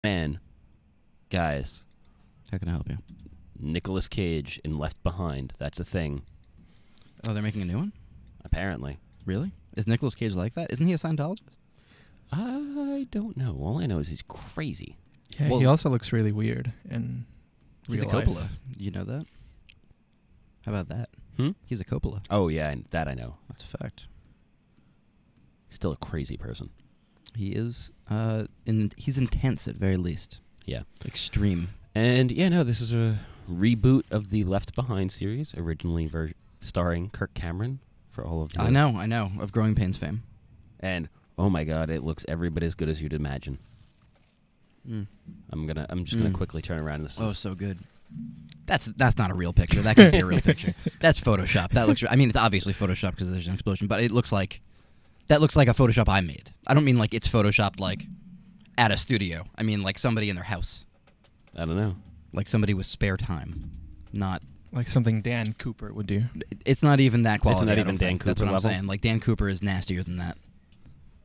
Man, guys, How can I help you? Nicolas Cage in Left Behind. That's a thing, Oh, they're making a new one? apparently. Really? Is Nicolas Cage like that? Isn't he a Scientologist? I don't know. All I know is he's crazy. Yeah, Well- he also looks really weird in He's real a Coppola. life. You know that? How about that? Hmm? He's a Coppola. Oh, yeah, that I know. That's a fact. Still a crazy person. He is, he's intense at very least. Yeah. Extreme. And, yeah, no, this is a reboot of the Left Behind series, originally starring Kirk Cameron for all of the... I know, of Growing Pains fame. And, oh my god, it looks every bit as good as you'd imagine. Mm. I'm just gonna quickly turn around. This Oh, is, so good. That's not a real picture. That could be a real picture. That's Photoshop. That looks. I mean, it's obviously Photoshop because there's an explosion, but it looks like that looks like a Photoshop I made. I don't mean like it's Photoshopped like at a studio. I mean like somebody in their house, I don't know. like somebody with spare time. Not. Like something Dan Cooper would do. It's not even that quality. not I even don't Dan think. That's Cooper what level? I'm saying. Like Dan Cooper is nastier than that.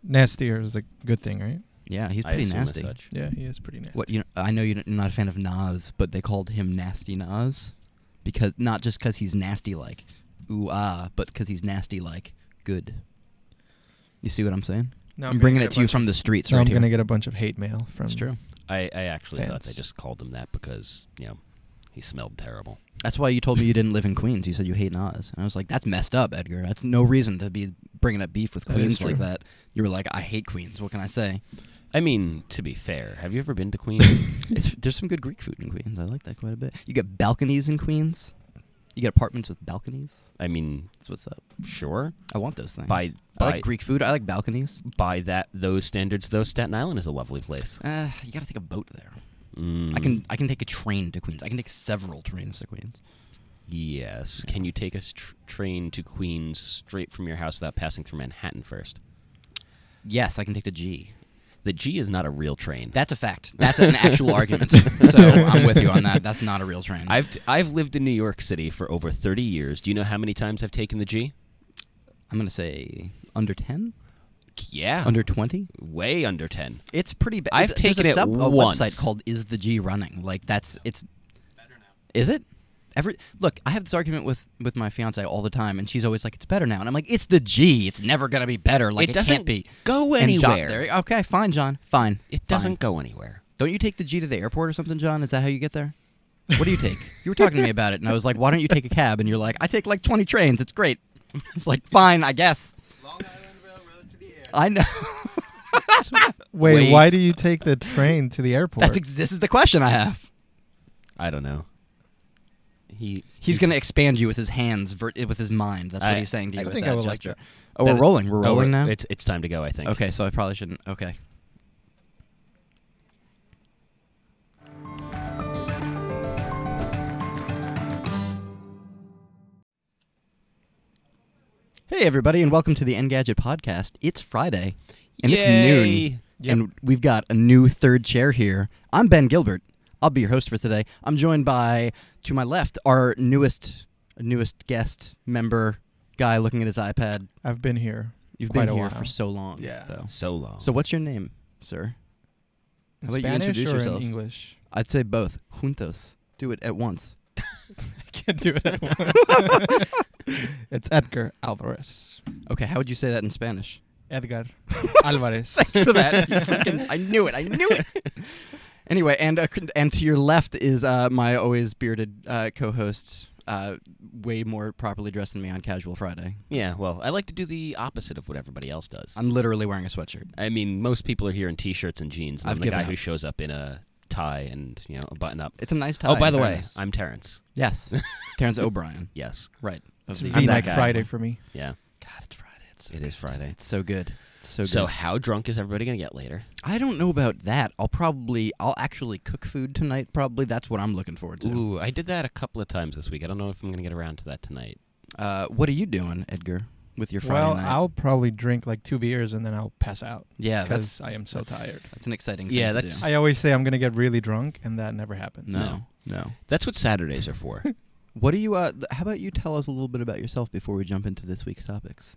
Nastier is a good thing, right? Yeah, he's I pretty assume as nasty. such. Yeah, he is pretty nasty. What I know you're not a fan of Nas, but they called him Nasty Nas because not just because he's nasty like ooh ah, but because he's nasty like good. You see what I'm saying? No, I'm bringing it to you from the streets No, right I'm here. gonna get a bunch of hate mail from. It's true. I actually thought they Fans. just called him that because, he smelled terrible. That's why you told me you didn't live in Queens. You said you hate Nas, and I was like, "That's messed up, Edgar. That's no reason to be bringing up beef with That is Queens like true. that." You were like, "I hate Queens. What can I say?" I mean, to be fair, have you ever been to Queens? There's some good Greek food in Queens. I like that quite a bit. You get balconies in Queens. You get apartments with balconies. I mean, That's what's up. sure. I want those things. By I like Greek food. I like balconies. those standards, though, Staten Island is a lovely place. You gotta take a boat there. Mm, I can take a train to Queens. I can take several trains to Queens. Yes. Yeah. Can you take a train to Queens straight from your house without passing through Manhattan first? Yes, I can take the G. The G is not a real train. That's a fact. That's an actual argument. So I'm with you on that. That's not a real train. I've lived in New York City for over 30 years. Do you know how many times I've taken the G? I'm gonna say under 10, Yeah. under 20. Way under 10. It's pretty bad. I've taken it a once. website called "Is the G Running?" Like it's better now. Is it? Look, I have this argument with my fiance all the time, and she's always like, "It's better now," and I'm like, "It's the G. It's never gonna be better. Like it doesn't can't be." go And John, anywhere. okay, fine, John. Fine. It Fine. doesn't go anywhere. Don't you take the G to the airport or something, John? Is that how you get there? What do you take? You were talking to me about it, and I was like, "Why don't you take a cab?" And you're like, "I take like 20 trains. It's great." It's like, fine, I guess. Long Island Railroad to the air. I know. Wait, why do you take the train to the airport? This is the question I have. I don't know. He's going to expand you with his hands, with his mind. That's what he's saying to you I with think that I would like gesture. that. Oh, we're rolling. We're rolling now? It's time to go, I think. Okay, so I probably shouldn't. Okay. Hey, everybody, and welcome to the Engadget Podcast. It's Friday, and it's noon, Yay! and we've got a new third chair here. I'm Ben Gilbert. I'll be your host for today. I'm joined by, to my left, our newest guest member, guy looking at his iPad. I've been here. You've Quite been a here while. for so long. Yeah. though. So long. So what's your name, sir? In How about you Spanish introduce or yourself? in English? I'd say both. Juntos. Do it at once. I can't do it at once. It's Edgar Alvarez. Okay, how would you say that in Spanish? Edgar Alvarez. Thanks for that. You freaking- I knew it. Anyway, and to your left is my always bearded co-host, way more properly dressed than me on Casual Friday. Yeah, well, I like to do the opposite of what everybody else does. I'm literally wearing a sweatshirt. I mean, most people are here in T-shirts and jeans, and I've I'm the given guy up. who shows up in a tie and, a button-up. It's a nice tie. Oh, by in the way, fairness. I'm Terrence. Yes. Terrence O'Brien. Yes. Right. It's Of the- V-neck that guy. Friday for me. Yeah. God, it's Friday. It's so It good. is Friday. It's so good. It's so good. So how drunk is everybody going to get later? I don't know about that. I'll actually cook food tonight, probably. That's what I'm looking forward to. Ooh, I did that a couple of times this week. I don't know if I'm going to get around to that tonight. What are you doing, Edgar, with your Friday Well, night? I'll probably drink like 2 beers and then I'll pass out yeah, because that's I am so tired. an exciting thing Yeah, to that's- do. I always say I'm gonna get really drunk, and that never happens. No. That's what Saturdays are for. What do you? How about you tell us a little bit about yourself before we jump into this week's topics?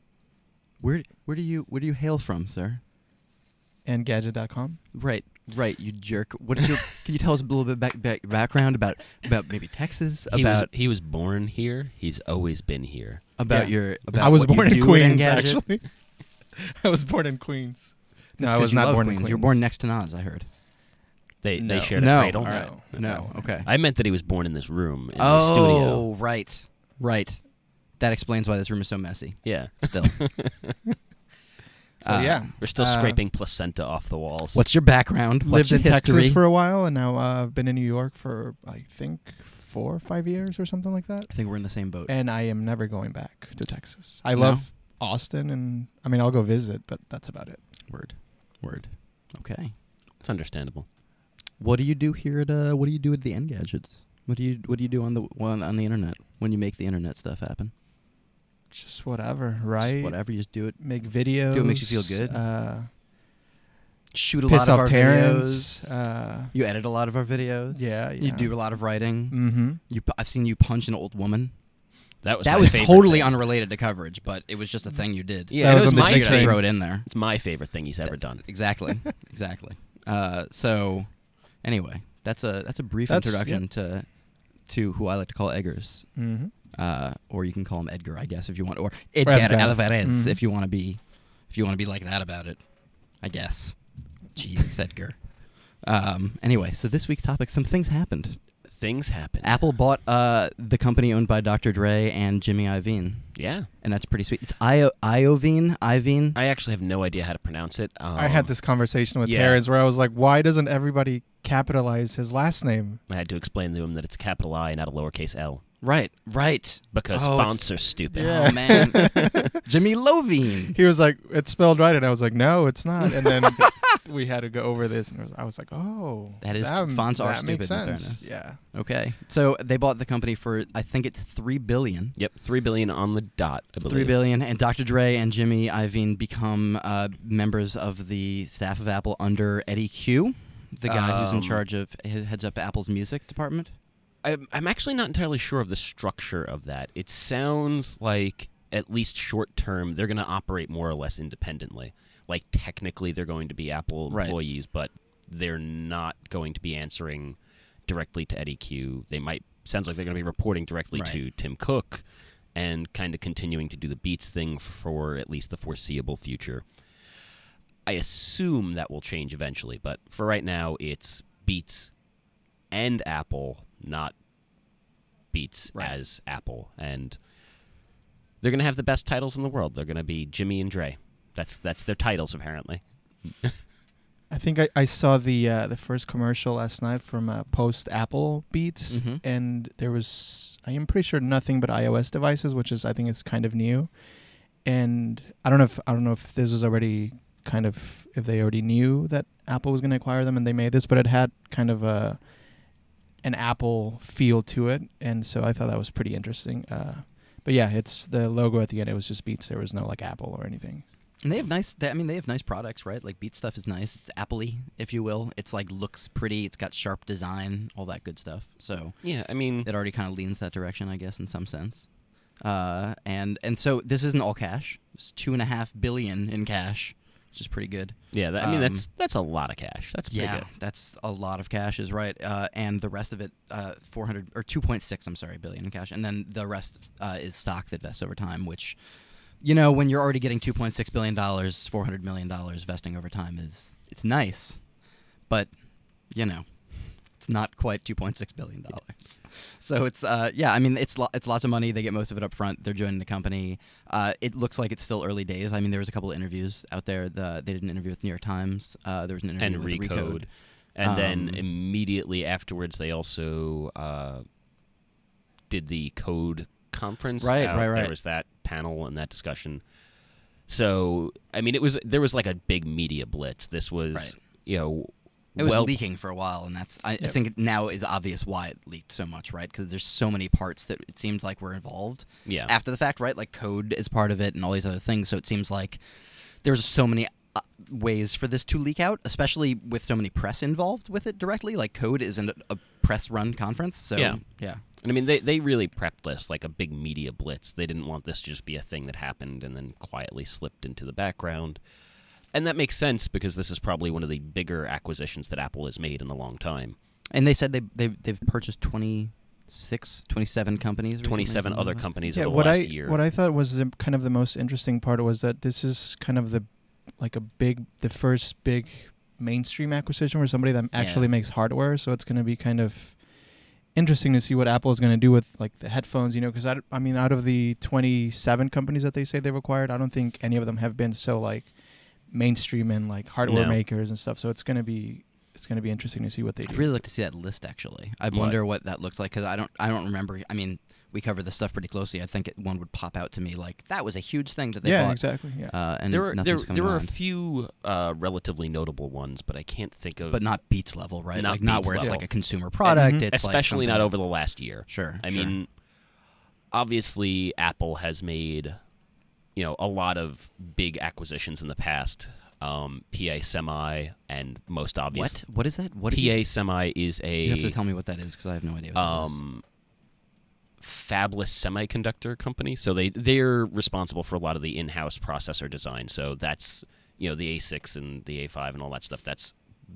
Where do you hail from, sir? Engadget.com. Right. Right, you jerk. What is your? Can you tell us a little bit background about maybe Texas? He was born here. He's always been here. About I was what you born in do at Queens, Engadget? actually. I was born in Queens. No, That's I 'cause was you not love born in Queens. Queens. You were born next to Nas, I heard. They No. shared a No, cradle. all right. No, okay. I meant that he was born in this room in the studio. Oh, right. That explains why this room is so messy. Yeah. Still. So yeah, We're still scraping placenta off the walls. What's your background? What's lived your in history? Texas for a while, and now I've been in New York for I think 4 or 5 years or something like that. I think we're in the same boat. And I am never going back to Texas. I No? love Austin, and I mean I'll go visit, but that's about it. Word. Okay. It's understandable. What do you do here at What do you do at the Engadgets? What do you do on the internet when you make the internet stuff happen? Just whatever, right? Just whatever, you just do it. Make videos. Do what makes you feel good. Shoot a Piss lot of off our Terrence. videos. You edit a lot of our videos. Yeah. You do a lot of writing. Mm-hmm. I've seen you punch an old woman. That was That my was favorite totally thing. unrelated to coverage, but it was just a thing you did. Yeah, That it was was on the my I figured I'd thing. throw it in there. It's my favorite thing he's ever done. Exactly. So, anyway, that's a brief That's- introduction to who I like to call Eggers. Mm-hmm. Or you can call him Edgar, I guess, if you want, or Edgar Edgar. Alvarez, Mhm. if you want to be like that about it, I guess. Jeez, Edgar. Anyway, so this week's topic: some things happened. Things happen. Apple bought the company owned by Dr. Dre and Jimmy Iovine, Yeah. and that's pretty sweet. It's Iovine. I actually have no idea how to pronounce it. I had this conversation with yeah. Terrence where I was like, why doesn't everybody capitalize his last name? I had to explain to him that it's a capital I, not a lowercase L, Right. because Oh, fonts are stupid. Yeah. Oh man, Jimmy Lovine. He was like, it's spelled right, and I was like, no, it's not. And then we had to go over this, and I was like, oh, That is- fonts are that makes stupid, in sense. fairness. Yeah. Okay, so they bought the company for I think it's $3 billion. Yep, $3 billion on the dot, I believe. $3 billion, and Dr. Dre and Jimmy Iovine become members of the staff of Apple under Eddie Q, the guy who's in charge of heads up Apple's music department. I'm actually not entirely sure of the structure of that. It sounds like, at least short term, they're going to operate more or less independently. Like, technically, they're going to be Apple Right. employees, but they're not going to be answering directly to Eddie Q. Sounds like they're going to be reporting directly Right. to Tim Cook and kind of continuing to do the Beats thing for at least the foreseeable future. I assume that will change eventually, but for right now, it's Beats and Apple, not Beats Right. as Apple. And they're going to have the best titles in the world. They're going to be Jimmy and Dre. That's their titles, apparently. I think I saw the first commercial last night from post Apple Beats, Mhm. and there was, I am pretty sure, nothing but iOS devices, which is, I think, is kind of new. And I don't know if this was already kind of, if they already knew that Apple was going to acquire them and they made this, but it had kind of an Apple feel to it, and so I thought that was pretty interesting. But yeah, it's the logo at the end. It was just Beats. There was no like Apple or anything. And they have they have nice products, right? Like Beat stuff is nice. It's Apple-y, if you will. It's like looks pretty. It's got sharp design, all that good stuff. So Yeah, I mean, it already kind of leans that direction, I guess, in some sense. And so this isn't all cash. It's $2.5 billion in cash, which is pretty good. yeah. That's a lot of cash. That's pretty Yeah, good. that's a lot of cash, is right. And the rest of it, 400 or 2.6 billion in cash, and then the rest is stock that vests over time. Which, you know, when you're already getting $2.6 billion, $400 million vesting over time it's nice, but you know, it's not quite $2.6 billion. So it's I mean it's lots of money. They get most of it up front. They're joining the company. It looks like it's still early days. I mean, there was a couple of interviews out there. They did an interview with New York Times. There was an interview And with Recode. And then immediately afterwards, they also did the Code conference. Right. There was that panel and that discussion. So, I mean, there was like a big media blitz. This was, Right. you know, It was leaking for a while, and I think now is obvious why it leaked so much, right? Because there's so many parts that it seemed like were involved yeah. after the fact, right? Like Code is part of it and all these other things. So it seems like there's so many ways for this to leak out, especially with so many press involved with it directly. Like Code isn't a press-run conference, so Yeah. yeah. And I mean, they really prepped this like a big media blitz. They didn't want this to just be a thing that happened and then quietly slipped into the background. And that makes sense because this is probably one of the bigger acquisitions that Apple has made in a long time. And they said they've purchased 27 companies. Recently, 27 other companies Yeah, over the last year. what I thought was kind of the most interesting part was that this is kind of the first big mainstream acquisition where somebody that actually makes hardware. So it's going to be kind of interesting to see what Apple is going to do with like the headphones, because I mean, out of the 27 companies that they say they've acquired, I don't think any of them have been so like mainstream and like hardware makers and stuff. So it's going to be interesting to see what they do. I'd really like to see that list, actually. I wonder what that looks like, because I don't remember. I mean, we covered this stuff pretty closely. I think one would pop out to me like that was a huge thing that they bought. Yeah, exactly. Yeah. And there were a mind. few relatively notable ones, but I can't think of. But not Beats level, right? Not like not Beats where it's level. like a consumer product. Mhm. It's especially like not over the last year. Sure. I mean, obviously, Apple has made a lot of big acquisitions in the past. PA Semi and most obvious. What is that? What PA Semi is a. You have to tell me what that is because I have no idea. What that is. Fabless semiconductor company. So they're responsible for a lot of the in-house processor design. So that's the A6 and the A5 and all that stuff. That's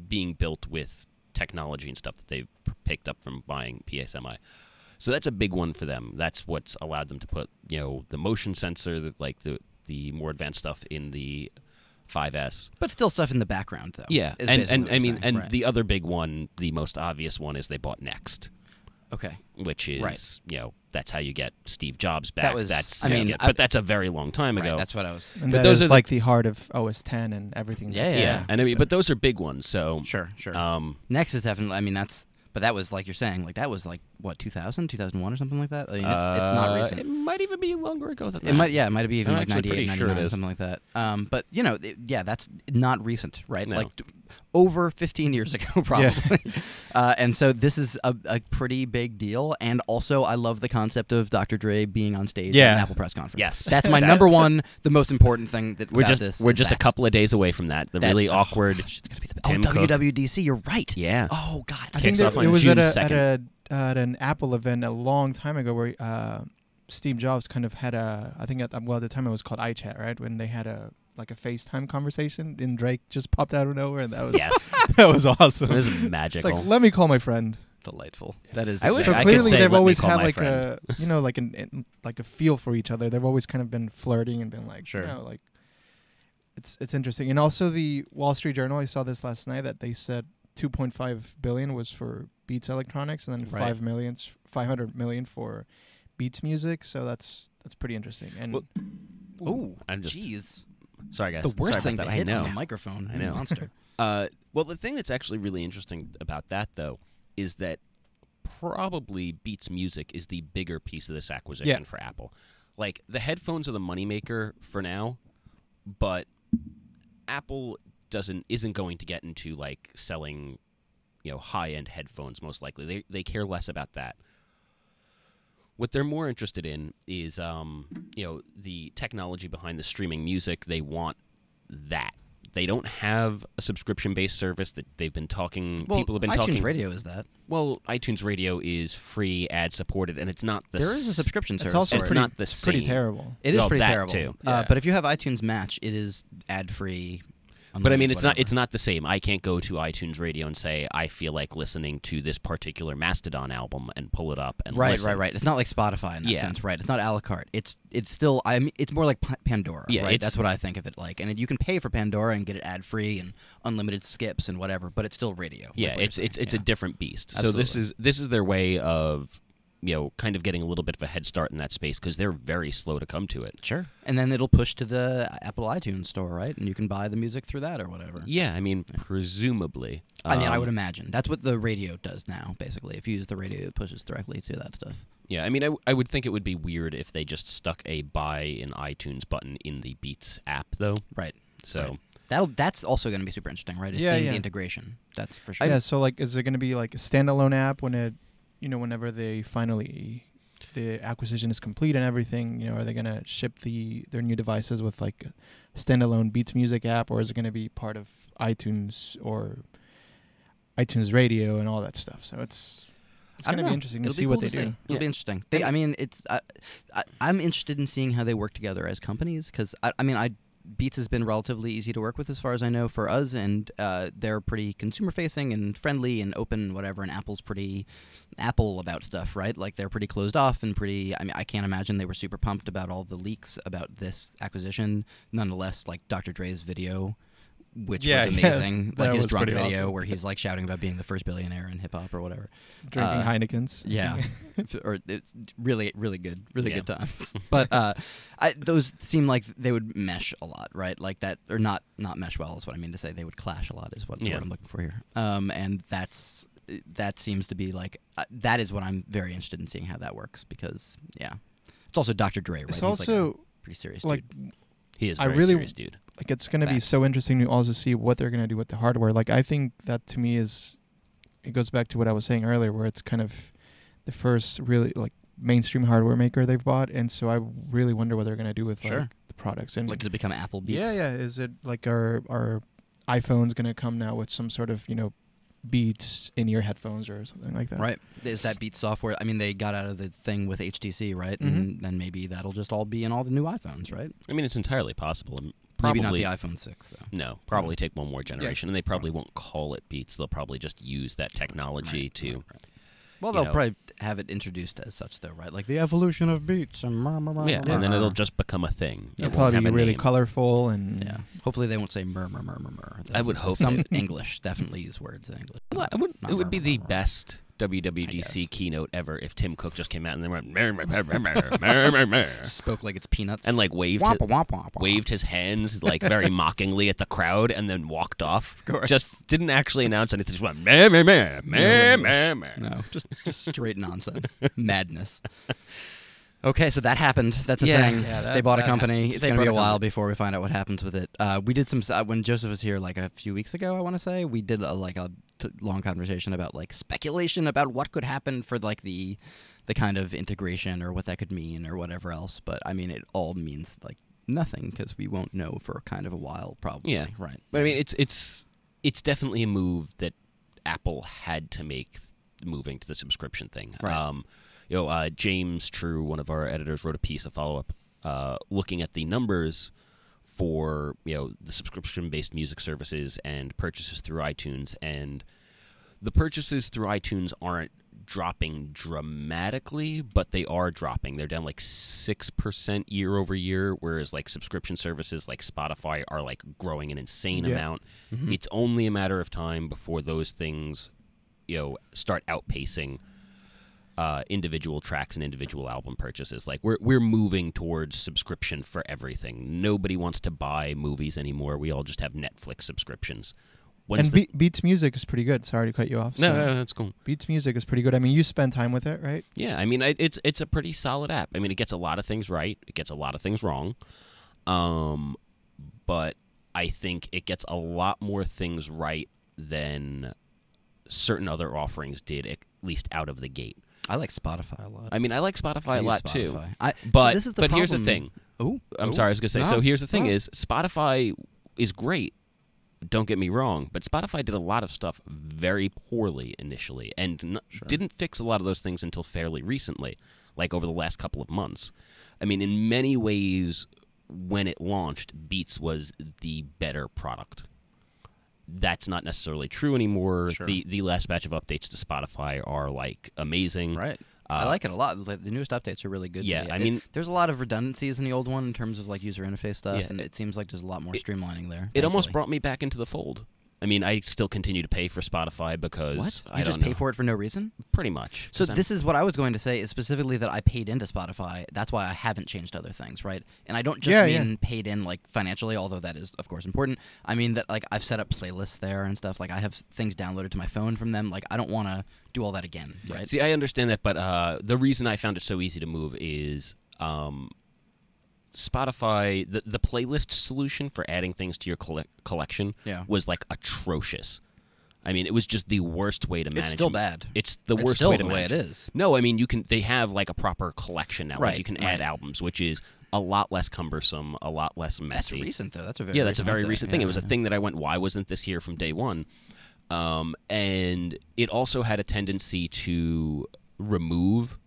being built with technology and stuff that they've picked up from buying PA Semi. So that's a big one for them. That's what's allowed them to put the motion sensor, the more advanced stuff in the 5S. But still stuff in the background, though. Yeah, is and basically what I you're mean, saying, and right. the other big one, the most obvious one, is they bought Next. Okay. Which is, Right. That's how you get Steve Jobs back. That was- that's I how you mean, get, but that's a very long time Right, ago. that's what I was. And But that those is are the- like the heart of OS 10 and everything. Yeah. And I mean, So- but those are big ones. So Sure. Next Next is definitely. I mean, that's. But that was like you're saying. Like that was like what 2000, 2001 or something like that. I mean, it's not recent. It might even be longer ago than that. It might, yeah, it might be even I'm like actually 98, pretty sure 99, it is. something like that. But that's not recent, right? No. Like over 15 years ago, probably. And so this is a pretty big deal. And also, I love the concept of Dr. Dre being on stage at an Apple press conference. Yes. That's my number one, the most important thing that We're about just this. we're is just a that. couple of days away from that. The That- really oh, awkward. gosh, it's gonna be the Tim Cook. WWDC. You're right. Yeah. Oh God. I think Kicks that off on it was June at an Apple event a long time ago where Steve Jobs kind of had at the time it was called iChat, right? When they had a FaceTime conversation and Drake just popped out of nowhere and that was Yes. that was awesome. It was It's magical. like, let me call my friend. Delightful. That is. I wish So I could clearly say, they've "Let me always call had my like friend." like a feel for each other. They've always kind of been flirting and been like, Sure. like it's interesting. And also the Wall Street Journal, I saw this last night that they said 2.5 billion was for Beats Electronics and then Right. 500 million for Beats Music. So that's pretty interesting. And Well, Oh, I'm just jeez. sorry, guys. The worst Sorry thing about to that. hit I know. on the microphone. I You know. monster. Well, the thing that's actually really interesting about that, though, is that probably Beats Music is the bigger piece of this acquisition for Apple. Like, the headphones are the moneymaker for now, but Apple isn't going to get into, like, selling, high-end headphones, most likely. They care less about that. What they're more interested in is, the technology behind the streaming music. They want that. They don't have a subscription-based service that they've been talking. Well, people have been iTunes talking. Radio is that. Well, iTunes Radio is free, ad-supported, and it's not the. There is a subscription service. it's also it's for it. not the it's pretty same. terrible. It is Well, pretty that terrible. too. Yeah. But if you have iTunes Match, it is ad-free. But I mean, unlimited, it's not the same. I can't go to iTunes Radio and say I feel like listening to this particular Mastodon album and pull it up and Right. listen. It's not like Spotify in that Yeah. sense, right? It's not a la carte. It's still. I mean, it's more like Pandora. Yeah, right. it's- That's what I think of it like. And you can pay for Pandora and get it ad-free and unlimited skips and whatever. But it's still radio. like Yeah, what it's you're it's saying. it's a Yeah. different beast. Absolutely. So this is their way of kind of getting a little bit of a head start in that space because they're very slow to come to it. Sure. And then it'll push to the Apple iTunes store, right? And you can buy the music through that or whatever. Yeah, I mean, presumably. I mean, I would imagine. That's what the radio does now, basically. If you use the radio, it pushes directly to that stuff. Yeah, I mean, I would think it would be weird if they just stuck a buy in iTunes button in the Beats app, though. Right. So Right. That's also going to be super interesting, right? Is Yeah, seeing yeah. the integration. That's for sure. Yeah, so like, is it going to be like a standalone app when whenever they finally the acquisition is complete and everything? Are they going to ship their new devices with like a standalone Beats Music app, or is it going to be part of iTunes or iTunes Radio and all that stuff? So it's I going to don't be know. interesting It'll to be see what cool they to do. see. It'll Yeah. be interesting. I mean, it's I'm interested in seeing how they work together as companies because I mean Beats has been relatively easy to work with as far as I know for us, and they're pretty consumer-facing and friendly and open and whatever, and Apple's pretty Apple about stuff, right? Like, they're pretty closed off and pretty, I mean, I can't imagine they were super pumped about all the leaks about this acquisition. Nonetheless, like, Dr. Dre's video, which was amazing, like his drunk video awesome. where he's like shouting about being the first billionaire in hip-hop or whatever. Drinking Heinekens. Yeah, or it's really good times. But those seem like they would mesh a lot, right? Like that, or not mesh well is what I mean to say. They would clash a lot is what I'm looking for here. And that seems to be like that is what I'm very interested in seeing how that works, because it's also Dr. Dre, right? It's He's also like a pretty serious like dude. He is a very serious dude. Like, it's going to be so interesting to also see what they're going to do with the hardware. Like, I think that to me it goes back to what I was saying earlier, where it's kind of the first really like mainstream hardware maker they've bought, and so I really wonder what they're going to do with like the products. And like, does it become Apple Beats? Yeah. Is it like our iPhone's going to come now with some sort of Beats in your headphones or something like that? Right. Is that Beats software? I mean, they got out of the thing with HTC, right? Mm-hmm. And then maybe that'll just all be in all the new iPhones, right? I mean, it's entirely possible. Maybe not the iPhone 6, though. No, probably take one more generation, and they probably won't call it Beats. They'll probably just use that technology to... Right. Well, they'll probably have it introduced as such, though, right? Like the evolution of Beats and and then it'll just become a thing. It'll probably be really colorful and... Yeah. Hopefully they won't say murr. I would hope some English definitely use words in English. Well, it would be the best WWDC keynote ever if Tim Cook just came out and they went spoke like it's peanuts and like waved his hands like very mockingly at the crowd and then walked off. Of course. Just didn't actually announce anything. Just went no, just straight nonsense, madness. Okay, so that happened. That's a thing. Yeah, they bought a company. It's going to be a while before we find out what happens with it. We did some when Joseph was here like a few weeks ago, I want to say. We did a long conversation about like speculation about what could happen for like the kind of integration or what that could mean or whatever else. But I mean, it all means like nothing because we won't know for kind of a while probably. Yeah, right. But I mean, it's definitely a move that Apple had to make, moving to the subscription thing. Right. James True, one of our editors, wrote a piece, a follow-up, looking at the numbers for the subscription-based music services and purchases through iTunes, and the purchases through iTunes aren't dropping dramatically, but they are dropping. They're down like 6% year over year, whereas like subscription services like Spotify are like growing an insane amount. Mm-hmm. It's only a matter of time before those things, start outpacing individual tracks and individual album purchases. Like we're moving towards subscription for everything. Nobody wants to buy movies anymore. We all just have Netflix subscriptions. Beats Music is pretty good. Sorry to cut you off. No, that's cool. Beats Music is pretty good. I mean, you spend time with it, right? Yeah, I mean, it's a pretty solid app. I mean, it gets a lot of things right. It gets a lot of things wrong. But I think it gets a lot more things right than certain other offerings did, at least out of the gate. I like Spotify a lot. I mean, I like Spotify a lot too. But this is the here's the problem. thing. I'm sorry, I was going to say. No. So here's the thing: is Spotify is great. Don't get me wrong, but Spotify did a lot of stuff very poorly initially, and didn't fix a lot of those things until fairly recently, like over the last couple of months. I mean, in many ways, when it launched, Beats was the better product. That's not necessarily true anymore. Sure. The last batch of updates to Spotify are like amazing. Right. I like it a lot. The newest updates are really good. Yeah, I mean, there's a lot of redundancies in the old one in terms of like user interface stuff, Yeah. and it seems like there's a lot more streamlining there. It almost thankfully. brought me back into the fold. I mean, I still continue to pay for Spotify because What? I You don't just pay know. for it for no reason? Pretty much. So 'Cause this is what I was going to say, is specifically that I paid into Spotify. That's why I haven't changed other things, right? And I don't just mean paid in like financially, although that is of course important. I mean that like I've set up playlists there and stuff. Like I have things downloaded to my phone from them. Like I don't want to do all that again, right? See, I understand that, but the reason I found it so easy to move is Spotify, the playlist solution for adding things to your collection was like atrocious. I mean, it was just the worst way to manage. It's still bad. It's the It's worst still way to the way manage. it is. No, I mean they have like a proper collection now. Right, Like you can add albums, which is a lot less cumbersome, a lot less messy. That's recent though. That's a very that's a very recent thing. Yeah, It was a thing that I went, why wasn't this here from day one? And it also had a tendency to remove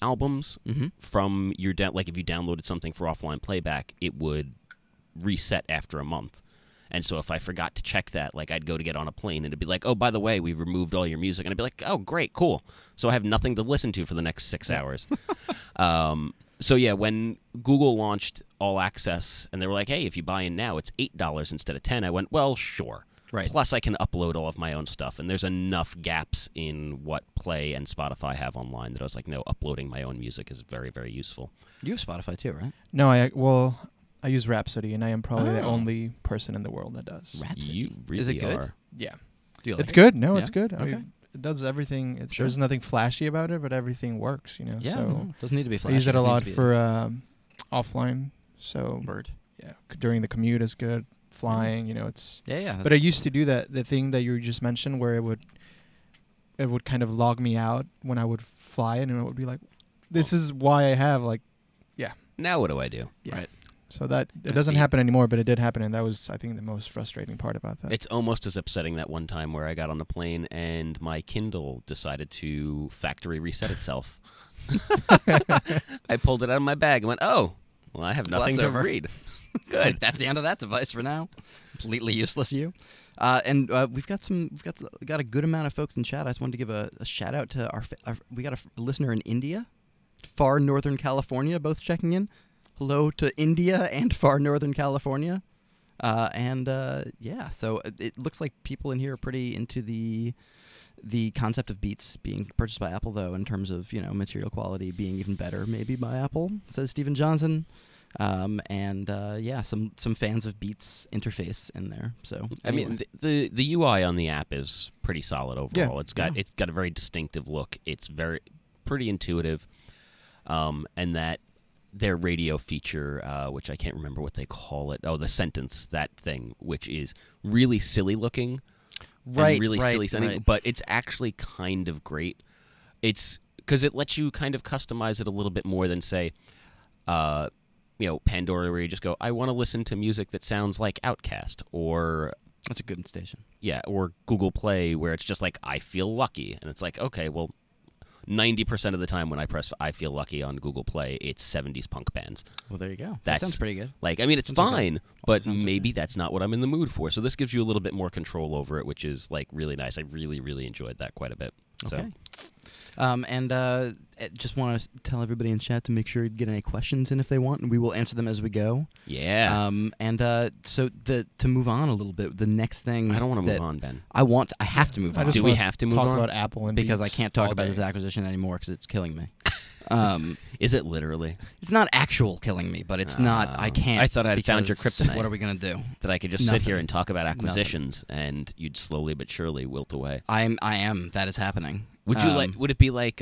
albums from your like if you downloaded something for offline playback, it would reset after a month. And so if I forgot to check that, like I'd go to get on a plane and it'd be like, oh, by the way, we've removed all your music. And I'd be like, oh, great, cool. So I have nothing to listen to for the next 6 hours. So yeah, when Google launched All Access and they were like, hey, if you buy in now, it's $8 instead of $10, I went, well, sure. Right. Plus I can upload all of my own stuff. And there's enough gaps in what Play and Spotify have online that I was like, no, uploading my own music is very, very useful. You have Spotify too, right? No, I use Rhapsody, and I am probably the only person in the world that does. Rhapsody. You really Is it good? are. Yeah. Do you like It's it? good. No, Yeah? it's good. Okay. It does everything. Sure. There's nothing flashy about it, but everything works, you know. Yeah, So no, doesn't need to be I flashy. use it a Just needs lot to be for offline. So Word. yeah, during the commute is good. Flying, you know, it's. Yeah. But I used to do that. The thing that you just mentioned, where it would kind of log me out when I would fly, and it would be like, this is why I have like, Now what do I do? yeah. Right. So that it I doesn't see. happen anymore, but it did happen, and that was, I think, the most frustrating part about that. It's almost as upsetting that one time where I got on the plane and my Kindle decided to factory reset itself. I pulled it out of my bag and went, oh, well, I have Well, nothing that's to over. read. Good. That's the end of that device for now. Completely useless to you. And we've got a good amount of folks in chat. I just wanted to give a shout out to we got a listener in India, far northern California, both checking in. Hello to India and far northern California. Yeah, so it looks like people in here are pretty into the concept of Beats being purchased by Apple, though, in terms of, material quality being even better, maybe by Apple, says Stephen Johnson. Yeah, some fans of Beats interface in there. So I mean, the UI on the app is pretty solid overall. Yeah. It's got a very distinctive look. It's pretty intuitive, and that their radio feature, which I can't remember what they call it. Oh, the sentence, that thing, which is really silly looking, and really silly sounding, right. but it's actually kind of great. It's because it lets you kind of customize it a little bit more than say, Pandora, where you just go, I want to listen to music that sounds like Outkast, or That's a good station. yeah, or Google Play, where it's just like, I feel lucky, and it's like, okay, well, 90% of the time when I press I feel lucky on Google Play, it's 70s punk bands. Well, there you go. That That's sounds pretty good. Like, I mean, it's Sounds okay. fine, Also but sounds maybe that's not what I'm in the mood for. So this gives you a little bit more control over it, which is like really nice. I really, really enjoyed that quite a bit. Okay. Just want to tell everybody in chat to make sure you get any questions in if they want, and we will answer them as we go. Yeah. So to move on a little bit, the next thing I don't want to that move on, Ben. I have to move I on just Do we wanna have to move talk on? about Apple and because I Beats can't talk all about day. this acquisition anymore because it's killing me. Is it literally? It's not actual killing me, but it's not. I can't. I thought I'd found your because kryptonite. What are we gonna do? That I could just sit here Nothing. and talk about acquisitions, and you'd slowly but surely wilt away. I am. That is happening. Would you would it be like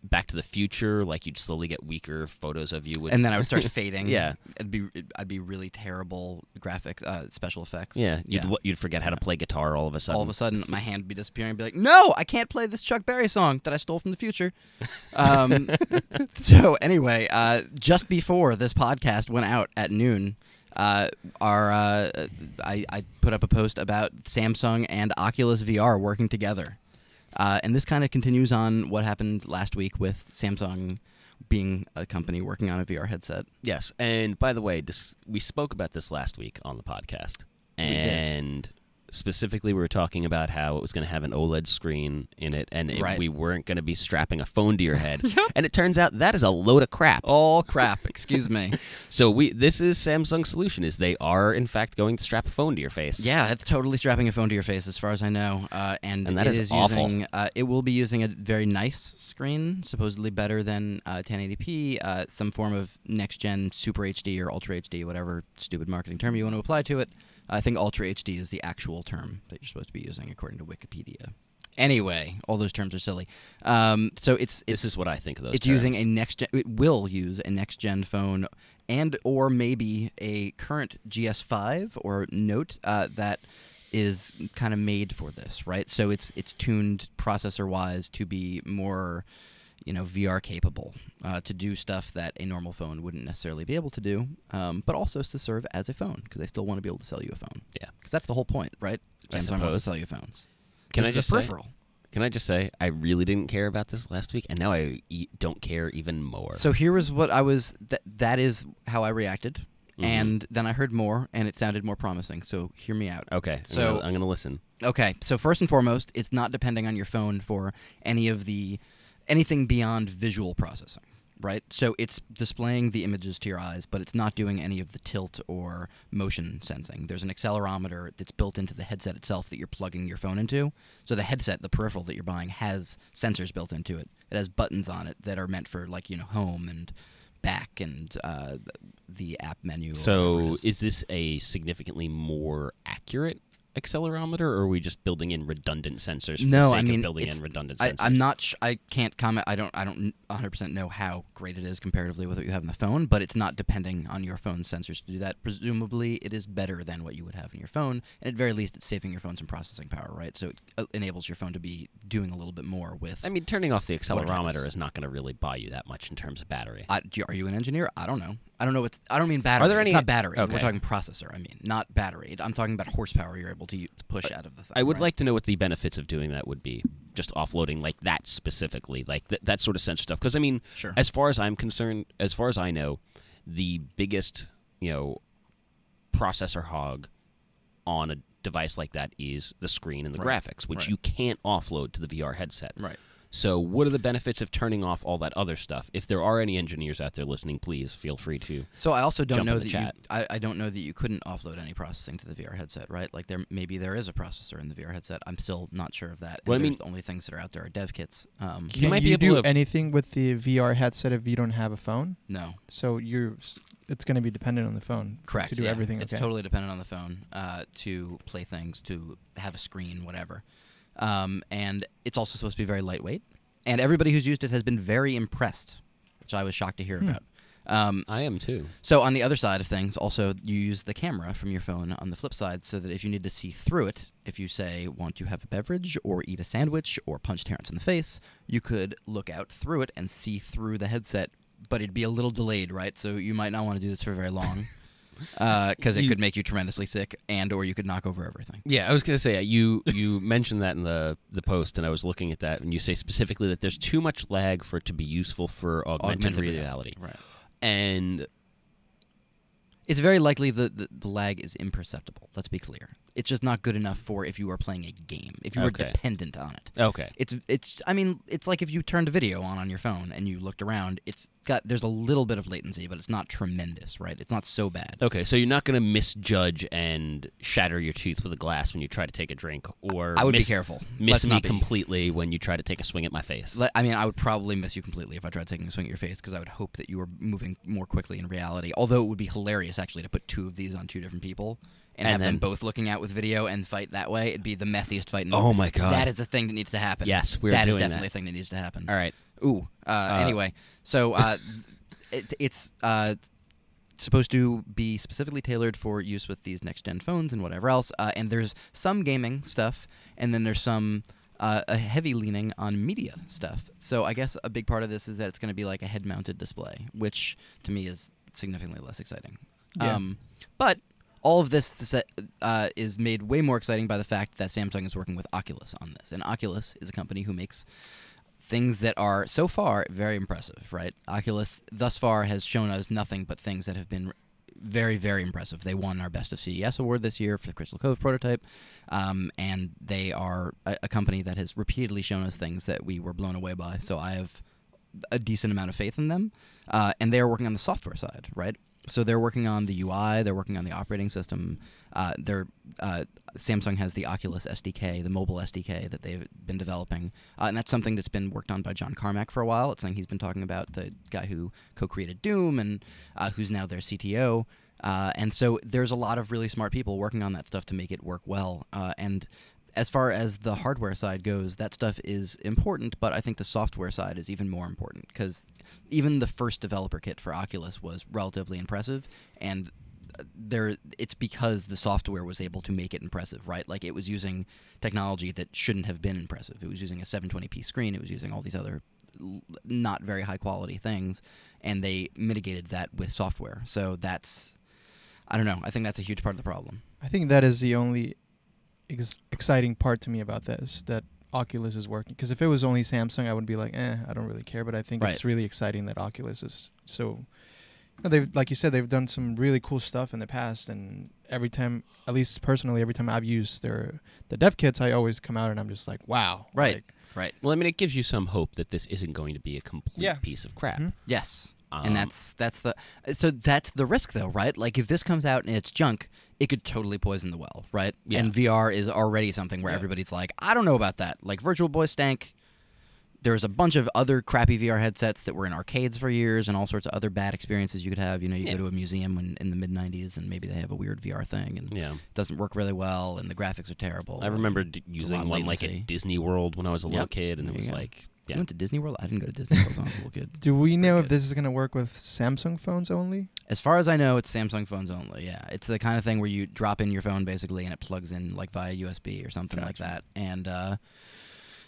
Back to the Future, like you'd slowly get weaker photos of you with And then I would start fading. Yeah. I'd be really terrible graphics, special effects. You'd forget how to play guitar all of a sudden. All of a sudden, my hand would be disappearing. I'd be like, no, I can't play this Chuck Berry song that I stole from the future. So anyway, just before this podcast went out at noon, I put up a post about Samsung and Oculus VR working together. And this kind of continues on what happened last week with Samsung being a company working on a VR headset. Yes, and by the way, we spoke about this last week on the podcast, and specifically we were talking about how it was going to have an OLED screen in it, and we weren't going to be strapping a phone to your head. And it turns out that is a load of crap. All crap, excuse me. So this is Samsung's solution, is they are in fact going to strap a phone to your face. Yeah, it's totally strapping a phone to your face as far as I know. And that it is awful. It will be using a very nice screen, supposedly better than 1080p, some form of next-gen Super HD or Ultra HD, whatever stupid marketing term you want to apply to it. I think Ultra HD is the actual term that you're supposed to be using, according to Wikipedia. Anyway, all those terms are silly. So this is what I think of those It's terms. using a next-gen. It will use a next-gen phone, and or maybe a current GS5 or Note that is kind of made for this, right? So it's tuned processor-wise to be more, VR capable, to do stuff that a normal phone wouldn't necessarily be able to do, but also to serve as a phone, because they still want to be able to sell you a phone. Yeah. Because that's the whole point, right? I Samsung wants to suppose. sell you phones. Can This I is just a say? peripheral? Can I just say, I really didn't care about this last week, and now I don't care even more. So here was what I was. That is how I reacted. And then I heard more, and it sounded more promising. So hear me out. Okay. So I'm gonna listen. Okay, so first and foremost, it's not depending on your phone for anything beyond visual processing, right? So it's displaying the images to your eyes, but it's not doing any of the tilt or motion sensing. There's an accelerometer that's built into the headset itself that you're plugging your phone into. So the headset, the peripheral that you're buying, has sensors built into it. It has buttons on it that are meant for, like, home and back and the app menu. So is this a significantly more accurate accelerometer, or are we just building in redundant sensors for the sake of building in redundant sensors? I'm not I can't comment. I don't 100% know how great it is comparatively with what you have in the phone, but it's not depending on your phone's sensors to do that. Presumably, it is better than what you would have in your phone, and at very least, it's saving your phone some processing power, right? So it enables your phone to be doing a little bit more with... I mean, turning off the accelerometer is not going to really buy you that much in terms of battery. Are you an engineer? I don't know. I don't know what... I don't mean battery. Are there any... It's not battery. Okay. We're talking processor, I mean, not battery. I'm talking about horsepower you're able to push out of the thing. I would like to know what the benefits of doing that would be. Just offloading like that specifically, like that sort of sensor stuff. Because, I mean, sure. As far as I'm concerned, as far as I know, the biggest, processor hog on a device like that is the screen and the graphics, which you can't offload to the VR headset. Right. So what are the benefits of turning off all that other stuff? If there are any engineers out there listening, please feel free to. So I also don't know that I don't know that you couldn't offload any processing to the VR headset, right? Like maybe there is a processor in the VR headset. I'm still not sure of that. Well, the only things that are out there are dev kits. You might be you able do to anything with the VR headset if you don't have a phone? No. So it's going to be dependent on the phone. Correct. To do everything. It's okay. totally dependent on the phone to play things, to have a screen, whatever. And it's also supposed to be very lightweight. And everybody who's used it has been very impressed, which I was shocked to hear about. I am too. So on the other side of things, also you use the camera from your phone on the flip side, so that if you need to see through it, if you say want to have a beverage or eat a sandwich or punch Terrence in the face, you could look out through it and see through the headset, but it'd be a little delayed, right? So you might not want to do this for very long. Because it could make you tremendously sick, or you could knock over everything. Yeah, I was going to say, you mentioned that in the post, and I was looking at that, and you say specifically that there's too much lag for it to be useful for augmented reality. Right. And it's very likely the lag is imperceptible, let's be clear. It's just not good enough for if you are playing a game, if you were dependent on it. Okay. It's like if you turned a video on your phone and you looked around, there's a little bit of latency, but it's not tremendous, right? It's not so bad. Okay, so you're not going to misjudge and shatter your tooth with a glass when you try to take a drink, or I would be careful. Miss me completely when you try to take a swing at my face. I would probably miss you completely if I tried taking a swing at your face, because I would hope that you were moving more quickly in reality. Although it would be hilarious, actually, to put two of these on two different people and have them both looking out with video and fight that way. It'd be the messiest fight in the world. Oh my god. That is a thing that needs to happen. Yes, we're doing doing that. That is definitely a thing that needs to happen. All right. Ooh. Anyway, so it's supposed to be specifically tailored for use with these next-gen phones and whatever else. And there's some gaming stuff, and then there's some a heavy leaning on media stuff. So I guess a big part of this is that it's going to be like a head-mounted display, which to me is significantly less exciting. Yeah. But all of this is made way more exciting by the fact that Samsung is working with Oculus on this. And Oculus is a company who makes things that are, so far, very impressive, right? Oculus, thus far, has shown us nothing but things that have been very, very impressive. They won our Best of CES award this year for the Crystal Cove prototype, and they are a company that has repeatedly shown us things that we were blown away by, so I have a decent amount of faith in them. And they are working on the software side, right? So they're working on the UI, they're working on the operating system. Samsung has the Oculus SDK, the mobile SDK that they've been developing, and that's something that's been worked on by John Carmack for a while. It's something he's been talking about, the guy who co-created Doom and who's now their CTO. And so there's a lot of really smart people working on that stuff to make it work well. And as far as the hardware side goes, that stuff is important, but I think the software side is even more important, because even the first developer kit for Oculus was relatively impressive, and it's because the software was able to make it impressive, right? Like, it was using technology that shouldn't have been impressive. It was using a 720p screen. It was using all these other not very high-quality things, and they mitigated that with software. So that's, I don't know, I think that's a huge part of the problem. I think that is the only exciting part to me about this, that Oculus is working. Because if it was only Samsung, I would be like, I don't really care. But I think it's really exciting that Oculus is so, No, they've, like you said, they've done some really cool stuff in the past, and every time, at least personally, every time I've used the dev kits, I always come out and I'm just like, wow. Right. Like, Right. Well, I mean, it gives you some hope that this isn't going to be a complete Yeah. piece of crap. Mhm. Yes. And that's the risk, though, right? Like, if this comes out and it's junk, it could totally poison the well, right? Yeah. And VR is already something where everybody's like, I don't know about that. Like, Virtual Boy stank. There's a bunch of other crappy VR headsets that were in arcades for years and all sorts of other bad experiences you could have. You know, you go to a museum in the mid-'90s and maybe they have a weird VR thing and it doesn't work really well and the graphics are terrible. I remember There's a using lot of one like latency. at Disney World when I was a little kid, and There it you was go. like, You went to Disney World? I didn't go to Disney World when I was a little kid. do we know if good. this is going to work with Samsung phones only? As far as I know, it's Samsung phones only, yeah. It's the kind of thing where you drop in your phone, basically, and it plugs in, like, via USB or something like that. And,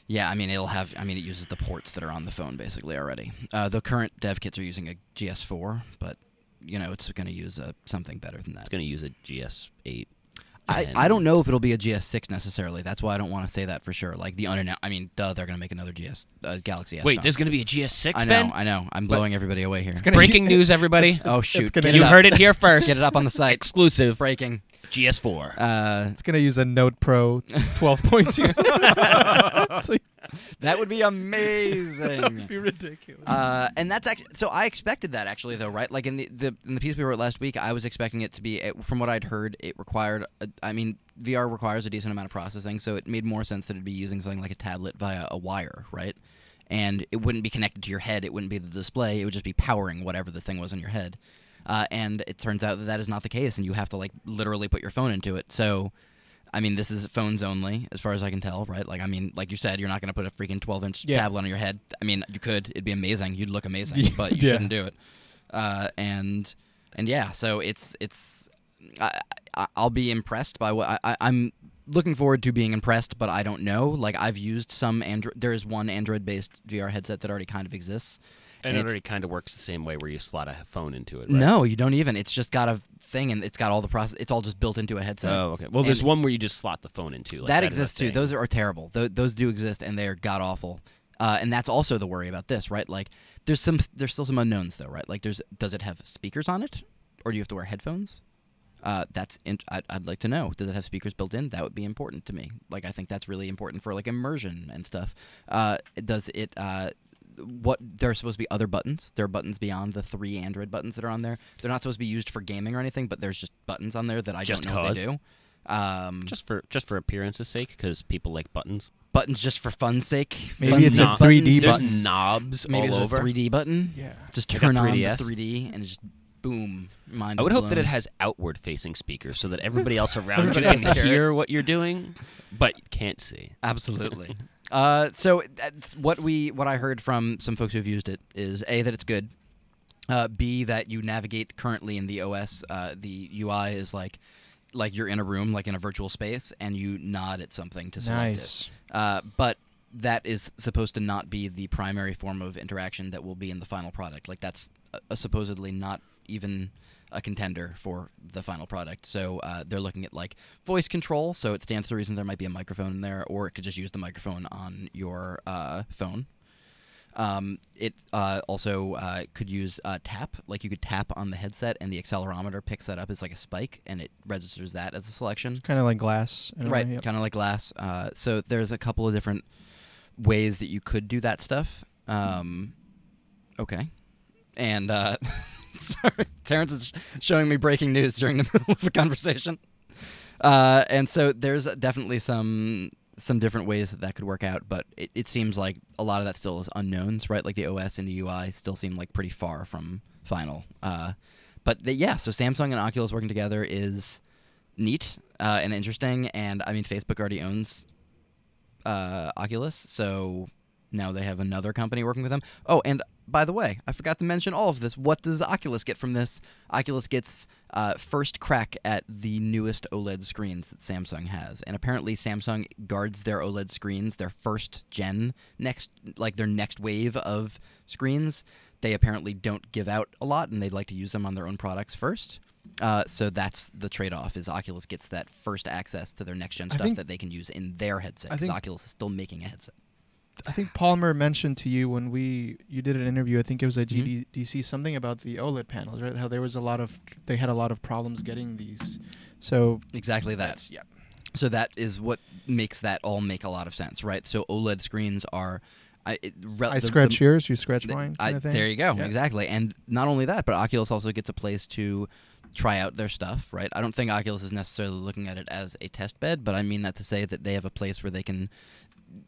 yeah, I mean, it uses the ports that are on the phone, basically, already. The current dev kits are using a GS4, but, you know, it's going to use something better than that. it's going to use a GS8. I don't know if it'll be a GS6 necessarily. That's why I don't want to say that for sure. Like, they're going to make another Galaxy S Wait, phone. there's going to be a GS6, I Ben? know. I'm blowing everybody away here. Breaking news, everybody. Oh, shoot. gonna Get You it heard up. it here first. Get it up on the site. Exclusive. Breaking. GS4. It's going to use a Note Pro 12.2. It's like, That would be amazing. that would be ridiculous. And that's actually so. I expected that actually, though, right? Like in the piece we wrote last week, I was expecting it to be. From what I'd heard, it required. VR requires a decent amount of processing, so it made more sense that it'd be using something like a tablet via a wire, right? And it wouldn't be connected to your head. It wouldn't be the display. It would just be powering whatever the thing was on your head. And it turns out that is not the case, and you have to like literally put your phone into it. So. I mean, this is phones only, as far as I can tell, right? Like, I mean, like you said, you're not going to put a freaking 12-inch tablet on your head. I mean, you could. It'd be amazing. You'd look amazing, but you shouldn't do it. And yeah, so it's. I'll be impressed by what I'm looking forward to being impressed, but I don't know. Like, I've used some Android. There is one Android-based VR headset that already kind of exists. And it already kind of works the same way where you slot a phone into it, right? No, you don't even. It's just got a thing, and it's got all the process. It's all just built into a headset. Oh, okay. Well, there's one where you just slot the phone into. Like, that is a exists too. thing. Those are terrible. Those do exist, and they're god awful. And that's also the worry about this, right? Like, there's still some unknowns though, right? Like, does it have speakers on it, or do you have to wear headphones? I'd like to know. Does it have speakers built in? That would be important to me. Like, I think that's really important for like immersion and stuff. Does it? What there are supposed to be other buttons. There are buttons beyond the 3 Android buttons that are on there. They're not supposed to be used for gaming or anything, but there's just buttons on there that I Just don't know what they cause? do. Just for appearance's sake, because people like buttons. Buttons just for fun's sake. Maybe it's a Buttons- 3D There's button. knobs Maybe all it's over. a 3D button. Yeah. Just Like a turn on the 3DS? 3D and it's just boom. Mind I would is hope that it blown. has outward-facing speakers so that everybody else around you Everybody can has to hear hear what you're doing, but can't see. Absolutely. So what I heard from some folks who've used it is A, that it's good. B, that you navigate currently in the OS. The UI is like you're in a room, like in a virtual space, and you nod at something to select Nice. it. But that is supposed to not be the primary form of interaction that will be in the final product. Like, that's supposedly not even a contender for the final product. So they're looking at like voice control. So it stands to reason there might be a microphone in there, or it could just use the microphone on your phone. It also could use tap. Like, you could tap on the headset, and the accelerometer picks that up as like a spike, and it registers that as a selection. Kind of like glass. in a Right, way, yep. kind of like glass. So there's a couple of different ways that you could do that stuff. Okay. And sorry, Terrence is showing me breaking news during the middle of the conversation. And so there's definitely some different ways that could work out, but it seems like a lot of that still is unknowns, right? Like, the OS and the UI still seem like pretty far from final. So Samsung and Oculus working together is neat and interesting, and I mean, Facebook already owns Oculus, so now they have another company working with them. Oh, and by the way, I forgot to mention all of this. What does Oculus get from this? Oculus gets first crack at the newest OLED screens that Samsung has, and apparently Samsung guards their OLED screens, their first gen, their next wave of screens. They apparently don't give out a lot, and they'd like to use them on their own products first. So that's the trade-off, is Oculus gets that first access to their next-gen stuff think- that they can use in their headset, I because think- Oculus is still making a headset. I think Palmer mentioned to you when you did an interview. I think it was at Mhm. GDC, something about the OLED panels, right? How there was they had a lot of problems getting these. So Exactly that. that's, yeah. So that is what makes that all make a lot of sense, right? So OLED screens are. I Scratch yours, you scratch mine. Kind of thing. There you go, Yeah. exactly. And not only that, but Oculus also gets a place to try out their stuff, right? I don't think Oculus is necessarily looking at it as a test bed, but I mean that to say that they have a place where they can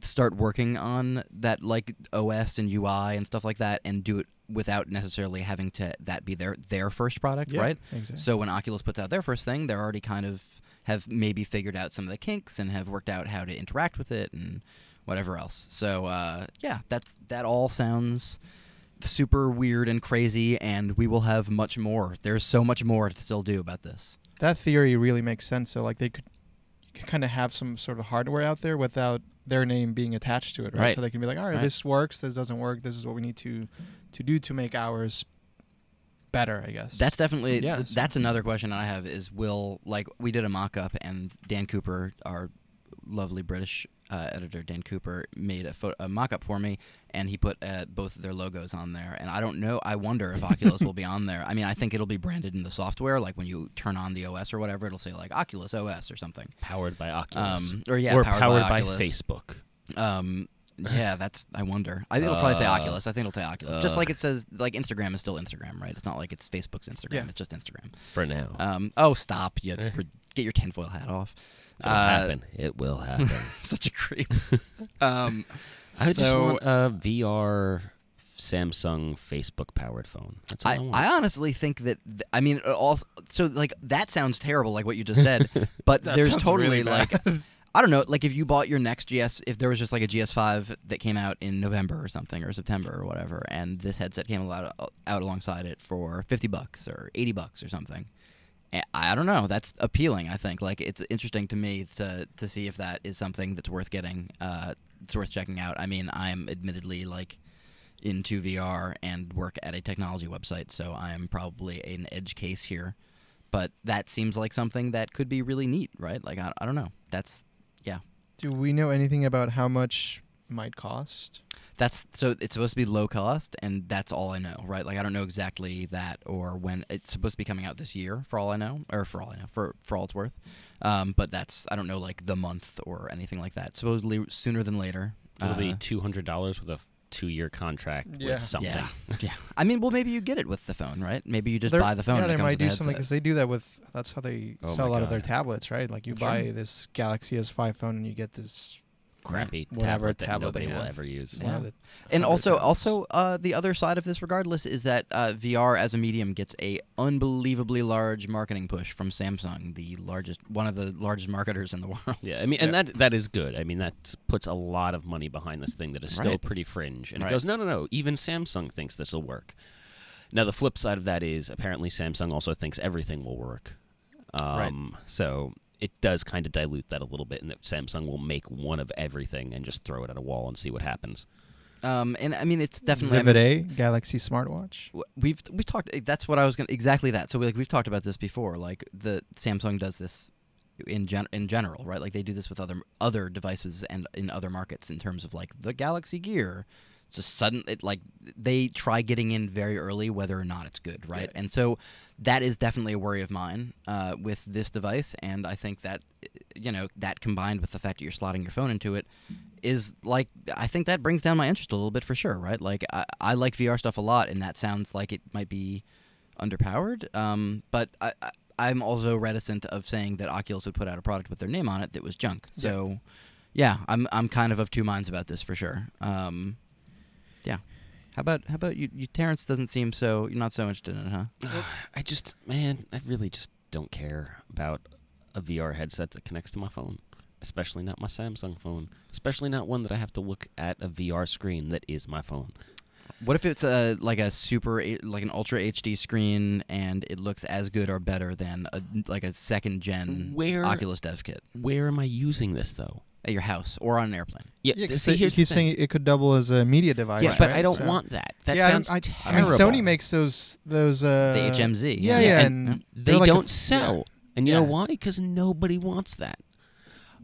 start working on that, like OS and UI and stuff like that, and do it without necessarily having to that be their first product, Yeah, right? Exactly. So when Oculus puts out their first thing, they're already kind of have maybe figured out some of the kinks and have worked out how to interact with it and whatever else. So yeah, that all sounds super weird and crazy, and we will have much more. There's so much more to still do about this. That theory really makes sense. So like you could kind of have some sort of hardware out there without their name being attached to it, right? Right. So they can be like, all right, Right. this works, this doesn't work, this is what we need to do to make ours better, I guess. That's definitely Yeah, that's another question I have is we did a mock-up, and Dan Cooper, our lovely British editor Dan Cooper, made a mock-up for me, and he put both of their logos on there. And I don't know, I wonder if Oculus will be on there. I mean, I think it'll be branded in the software, like when you turn on the OS or whatever, it'll say like Oculus OS or something. Powered by Oculus. Or powered by Oculus. Facebook. Yeah, I wonder. I think it'll probably say Oculus. I think it'll say Oculus. Just like it says, like Instagram is still Instagram, right? It's not like it's Facebook's Instagram. Yeah. It's just Instagram. For now. Oh, stop. You get your tinfoil hat off. It'll happen. It will happen. Such a creep. I just want a VR Samsung Facebook powered phone. That's all I want. I honestly think that I mean so like that sounds terrible, like what you just said, but That there's sounds totally really bad. like I don't know, like if you bought your next if there was just like a GS5 that came out in November or something, or September or whatever, and this headset came out alongside it for $50 or $80 or something. I don't know. That's appealing, I think. Like, it's interesting to me to see if that is something that's worth getting, it's worth checking out. I mean, I'm admittedly, like, into VR and work at a technology website, so I'm probably an edge case here. But that seems like something that could be really neat, right? Like, I don't know. Yeah. Do we know anything about how much might cost? So it's supposed to be low cost, and that's all I know, right? Like, I don't know exactly that or when. It's supposed to be coming out this year, for all I know, for all it's worth. But I don't know, like, the month or anything like that. Supposedly sooner than later. It'll be $200 with a 2-year contract with something. Yeah. I mean, well, maybe you get it with the phone, right? Maybe you just They're- buy the phone. Yeah, and they it comes might with do the something headset. because they do that with. That's how they Oh sell a my lot of their God. tablets, right? Like you Sure. buy this Galaxy S5 phone and you get this Crappy whatever tablet that tablet nobody they will have. ever use. one of Yeah. the And 100 also, tablets. the other side of this, regardless, is that VR as a medium gets a unbelievably large marketing push from Samsung, one of the largest marketers in the world. Yeah, I mean, and that is good. I mean, that puts a lot of money behind this thing that is still Right. pretty fringe. And Right. it goes, no, even Samsung thinks this will work. Now, the flip side of that is apparently Samsung also thinks everything will work. Right. So it does kind of dilute that a little bit, in that Samsung will make one of everything and just throw it at a wall and see what happens. And I mean, it's definitely. Exhibit A, Galaxy smartwatch. We've talked. That's what I was going. Exactly that. So we've talked about this before. Like the Samsung does this in general, right? Like they do this with other devices and in other markets in terms of like the Galaxy Gear. It's like they try getting in very early, whether or not it's good, right? Yeah. And so that is definitely a worry of mine with this device, and I think that that combined with the fact that you're slotting your phone into it is like I think that brings down my interest a little bit for sure, right? Like I like VR stuff a lot, and that sounds like it might be underpowered, but I'm also reticent of saying that Oculus would put out a product with their name on it that was junk. So yeah, I'm kind of two minds about this for sure. Yeah. How about you? Terrence doesn't seem so. You're not so interested in it, huh? I really just don't care about a VR headset that connects to my phone. Especially not my Samsung phone. Especially not one that I have to look at a VR screen that is my phone. What if it's like an Ultra HD screen and it looks as good or better than a second gen Oculus Dev Kit Where am I using this though? at your house or on an airplane? Yeah, see, here's he's the thing. saying it could double as a media device. Yeah, but right? I don't So- want that. That Yeah, sounds I terrible. mean, Sony makes those. The HMZ. Yeah, Yeah, and They they're like don't sell. And you know Yeah. why? Because nobody wants that.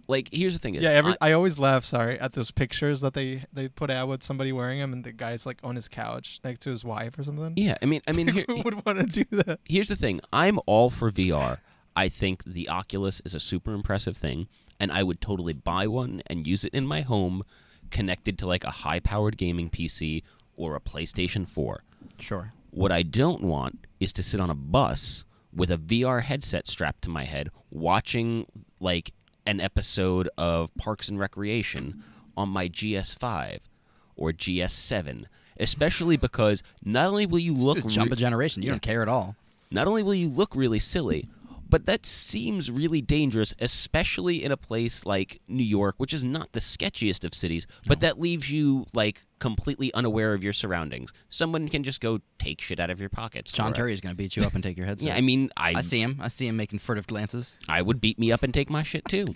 Like, here's the thing: is Yeah, I always laugh. Sorry, at those pictures that they put out with somebody wearing them, and the guy's like on his couch next to his wife or something. yeah, I mean, Who would want to do that? here's the thing: I'm all for VR. I think the Oculus is a super impressive thing, and I would totally buy one and use it in my home, connected to like a high-powered gaming PC or a PlayStation 4. Sure. What I don't want is to sit on a bus with a VR headset strapped to my head, watching like an episode of Parks and Recreation on my GS5 or GS7, especially because not only will you look Just jump a generation. You don't care at all. not only will you look really silly, but that seems really dangerous, especially in a place like New York, which is not the sketchiest of cities, but that leaves you like completely unaware of your surroundings. Someone can just go take shit out of your pockets. John Terry's going to beat you up and take your headset. Yeah, I mean, I see him. I see him making furtive glances. I would beat me up and take my shit too.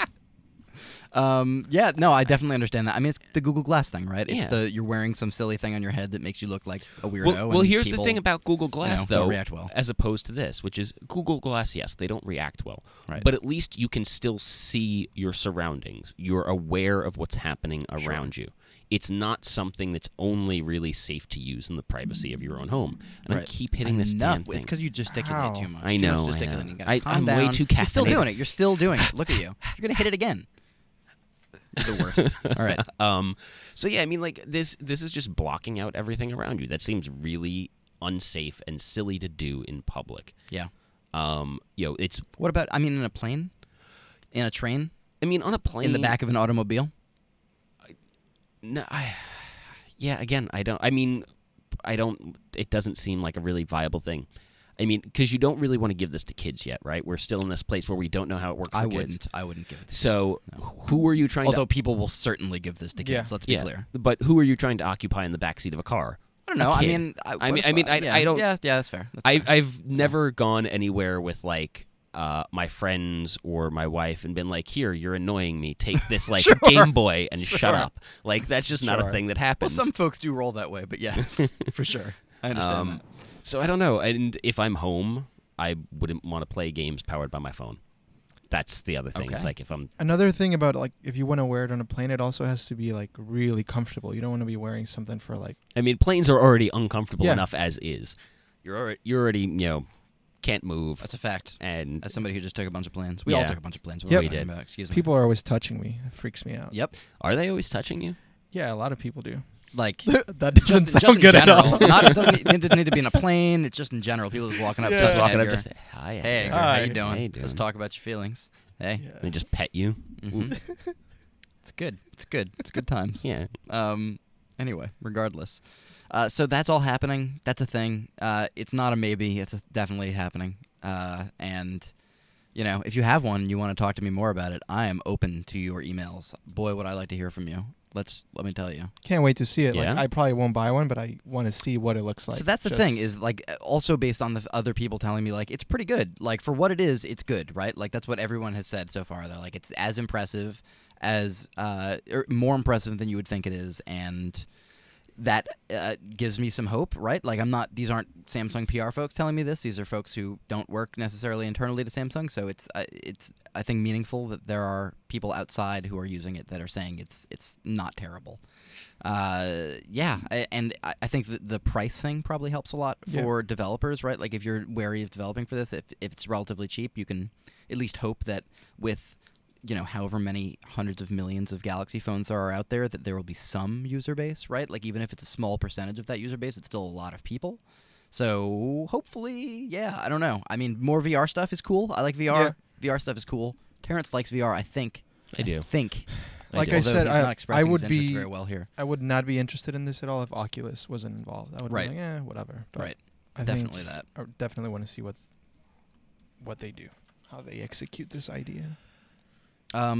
Yeah, no, I definitely understand that. I mean, it's the Google Glass thing, right? It's Yeah. you're wearing some silly thing on your head that makes you look like a weirdo. Well, and here's the people, thing about Google Glass, don't though, react well. as opposed to this, which is Google Glass, yes, they don't react well. Right. But at least you can still see your surroundings. You're aware of what's happening around you. It's not something that's only really safe to use in the privacy of your own home. And I Right. keep hitting this Enough. damn thing. It's because you gesticulate How? too much. I Too know, much I gesticulating. know. You gotta calm I'm down. way too You're still caffeinated. doing it. You're still doing it. Look at you. You're gonna hit it again. You're the worst. All right. So yeah, I mean, like this is just blocking out everything around you. That seems really unsafe and silly to do in public. Yeah. It's. What about? I mean, in a plane, in a train, I mean, on a plane in the back of an automobile. No, yeah. Again, I don't. I mean, I don't. It doesn't seem like a really viable thing. I mean, because you don't really want to give this to kids yet, right? We're still in this place where we don't know how it works for kids. I wouldn't give it. To So, kids, no. who are you trying Although to? people will certainly give this to kids. Yeah. Let's be clear. But who are you trying to occupy in the backseat of a car? I don't know. A I kid. mean, I yeah, don't. Yeah, that's fair. That's fair. I've never gone anywhere with like my friends or my wife and been like, "Here, you're annoying me. Take this like Sure. Game Boy and shut Sure. up." Like that's just not a Sure. thing that Well, happens. some folks do roll that way, but yes, for sure. I understand that. So I don't know. And if I'm home, I wouldn't want to play games powered by my phone. That's the other thing. It's Okay. like if I'm Another thing about like if you want to wear it on a plane, it also has to be like really comfortable. You don't want to be wearing something for like I mean, planes are already uncomfortable Yeah. enough as is. You're already can't move. That's a fact. And As somebody who just took a bunch of planes, we all Yeah. took a bunch of planes. What Yep. are We talking did. about? Excuse me. people are always touching me. It freaks me out. Yep. are they always touching you? Yeah, a lot of people do. Like That doesn't just sound in good general. at all. Not, it doesn't need to be in a plane. It's just in general. People just walking up, Yeah. touching Just walking up, Edgar. just say, "Hi, Hey, Edgar." Edgar, how Hi. you doing? How you Let's doing? talk about your feelings. Hey. Yeah. They just pet you. hmm It's good. It's good. It's good times. Yeah. Anyway, regardless. So that's all happening. That's a thing. It's not a maybe. It's definitely happening. And, if you have one and you want to talk to me more about it, I am open to your emails. Boy, would I like to hear from you. Let me tell you. Can't wait to see it. Yeah? Like I probably won't buy one, but I want to see what it looks like. So that's the Just- thing is like also based on the other people telling me like it's pretty good. Like for what it is, it's good, right? Like that's what everyone has said so far. They're like it's as impressive as or more impressive than you would think it is, and that gives me some hope, right? Like these aren't Samsung PR folks telling me this. These are folks who don't work necessarily internally to Samsung. So it's I think meaningful that there are people outside who are using it that are saying it's not terrible. And I think that the price thing probably helps a lot Yeah. for developers, right? Like if you're wary of developing for this, if it's relatively cheap, you can at least hope that with however many hundreds of millions of Galaxy phones there are out there, that there will be some user base, right? Like even if it's a small percentage of that user base, it's still a lot of people. So hopefully, yeah, I don't know. I mean, more VR stuff is cool. I like VR. VR stuff is cool. Terrence likes VR, I think. I do. Like do. I Although said, he's not I expressing would his interest be very well here. I would not be interested in this at all if Oculus wasn't involved. I would Right. be like, whatever. But Right. I Definitely think that. I definitely want to see what they do, how they execute this idea.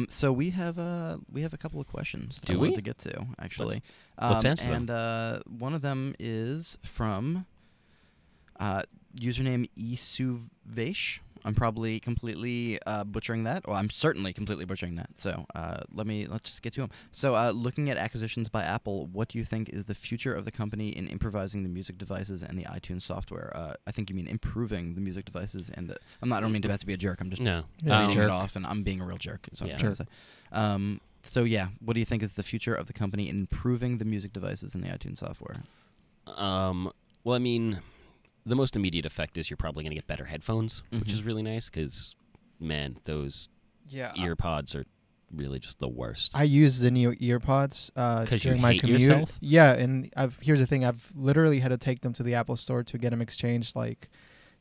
So we have a couple of questions that I Do wanted we? to get to actually. Let's answer them. And one of them is from username Isuvesh I'm probably completely butchering that. Well, I'm certainly completely butchering that. So let's just get to them. So looking at acquisitions by Apple, what do you think is the future of the company in improvising the music devices and the iTunes software? I think you mean improving the music devices and I don't mean to be a jerk. I'm just reading it off, and I'm being a real jerk. Is what I'm trying to say. So yeah, what do you think is the future of the company in improving the music devices and the iTunes software? Well, I mean, the most immediate effect is you're probably going to get better headphones, which is really nice because, man, those earpods are really just the worst. I use the Neo earpods during my commute. Yourself? Yeah, and here's the thing. I've literally had to take them to the Apple store to get them exchanged like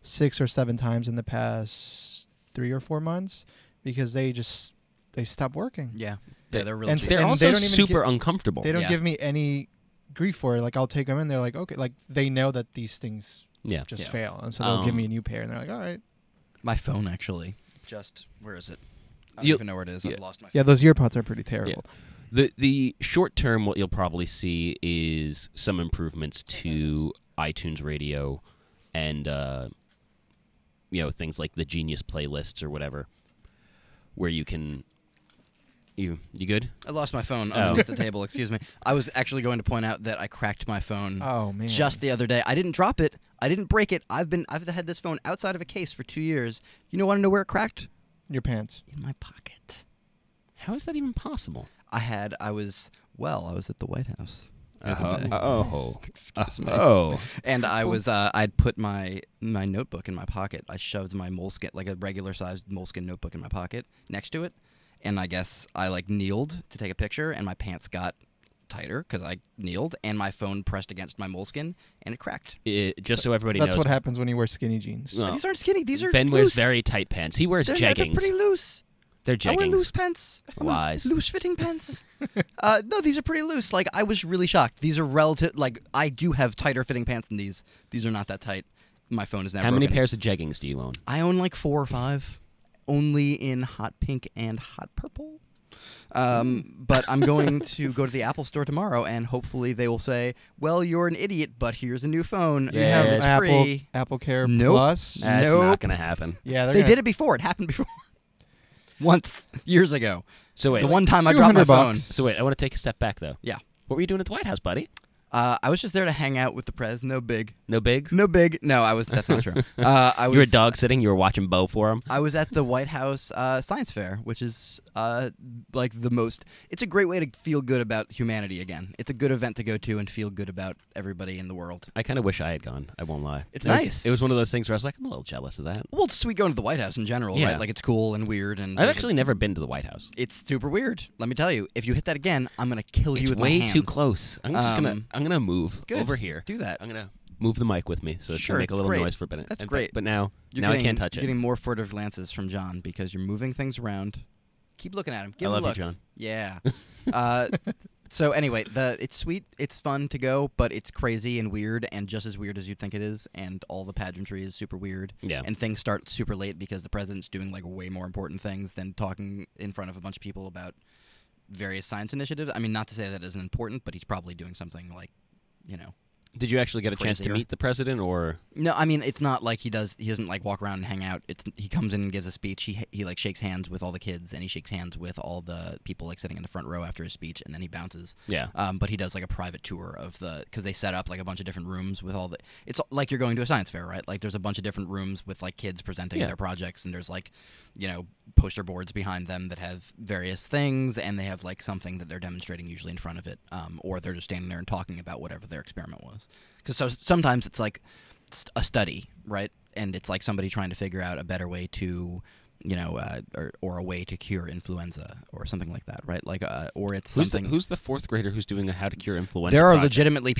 6 or 7 times in the past 3 or 4 months because they stop working. Yeah, they're really and cheap. They're and also they don't even super uncomfortable. They don't give me any grief for it. Like, I'll take them in. They're like, okay. Like, they know that these things just fail. And so they'll give me a new pair. And they're like, all right. My phone, actually. Where is it? I don't even know where it is. I've lost my phone. Yeah, those earpods are pretty terrible. Yeah. The short term, what you'll probably see is some improvements to iTunes Radio and, things like the Genius playlists or whatever, where you can... You good? I lost my phone underneath the table. Excuse me. I was actually going to point out that I cracked my phone. Oh man! Just the other day. I didn't drop it. I didn't break it. I've had this phone outside of a case for 2 years. You want to know where it cracked? Your pants. In my pocket. How is that even possible? I was at the White House. Excuse me. And I was I'd put my notebook in my pocket. I shoved my moleskin, like a regular sized moleskin notebook, in my pocket next to it. And I guess I kneeled to take a picture, and my pants got tighter because I kneeled, and my phone pressed against my moleskin, and it cracked. Just so everybody knows. That's what happens when you wear skinny jeans. No. These aren't skinny. These are Ben loose. wears very tight pants. He wears jeggings. They're pretty loose. They're jeggings. I wear loose pants. Lies. Loose-fitting pants. No, these are pretty loose. I was really shocked. These are relative. I do have tighter-fitting pants than these. These are not that tight. My phone is now How broken. many pairs of jeggings do you own? I own 4 or 5. Only in hot pink and hot purple. But I'm going to go to the Apple store tomorrow, and hopefully they will say, well, you're an idiot, but here's a new phone. You have it's free. Apple Care Nope. Plus? That's not going to happen. Yeah, they did it before. It happened before. Once, years ago. So wait. The one time I dropped my phone. So wait, I want to take a step back, though. Yeah. What were you doing at the White House, buddy? I was just there to hang out with the prez. No big. No bigs? No big. No, that's not true. You were dog sitting? You were watching Bo for him? I was at the White House Science Fair, which is the most... It's a great way to feel good about humanity again. It's a good event to go to and feel good about everybody in the world. I kind of wish I had gone. I won't lie. It's nice. It was one of those things where I was like, I'm a little jealous of that. Well, it's sweet going to the White House in general, right? It's cool and weird. And I've actually never been to the White House. It's super weird. Let me tell you. If you hit that again, I'm going to kill you with my hands. It's way too close. I'm gonna move over here. Do that. I'm gonna move the mic with me so it's gonna make a little noise for a minute. That's great. But now I can't touch it. You're getting more furtive glances from John because you're moving things around. Keep looking at him. Give him love looks. you, John. Yeah. So anyway, it's sweet. It's fun to go, but it's crazy and weird, and just as weird as you'd think it is. And all the pageantry is super weird. Yeah. And things start super late because the president's doing way more important things than talking in front of a bunch of people about various science initiatives. I mean, not to say that isn't important, but he's probably doing something Did you actually get a chance to meet the president, or? No, I mean, it's not like he doesn't walk around and hang out. He comes in and gives a speech. He shakes hands with all the kids, and he shakes hands with all the people sitting in the front row after his speech, and then he bounces. Yeah. But he does a private tour of because they set up a bunch of different rooms with all the. It's like you're going to a science fair, right? There's a bunch of different rooms with kids presenting their projects, and there's poster boards behind them that have various things, and they have something that they're demonstrating usually in front of it, or they're just standing there and talking about whatever their experiment was. Because sometimes it's a study, right? And it's somebody trying to figure out a better way to, or a way to cure influenza or something like that, right? Or it's something. Who's the 4th grader who's doing a how to cure influenza? There are project? legitimately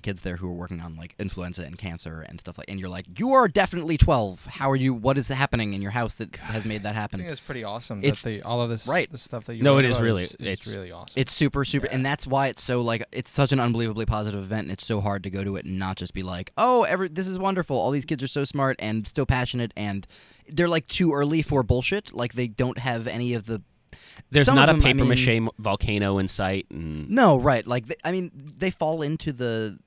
kids there who are working on influenza and cancer and stuff and you're you are definitely 12. How are you? What is happening in your house that has made that happen? I think it's pretty awesome. It's all of this, right. The stuff that you. No, wrote it is about really. It's really awesome. It's super, and that's why it's so it's such an unbelievably positive event, and it's so hard to go to it and not just be this is wonderful. All these kids are so smart and so passionate, and they're too early for bullshit. They don't have any of the. There's not a paper mache volcano in sight. And no, right? They fall into the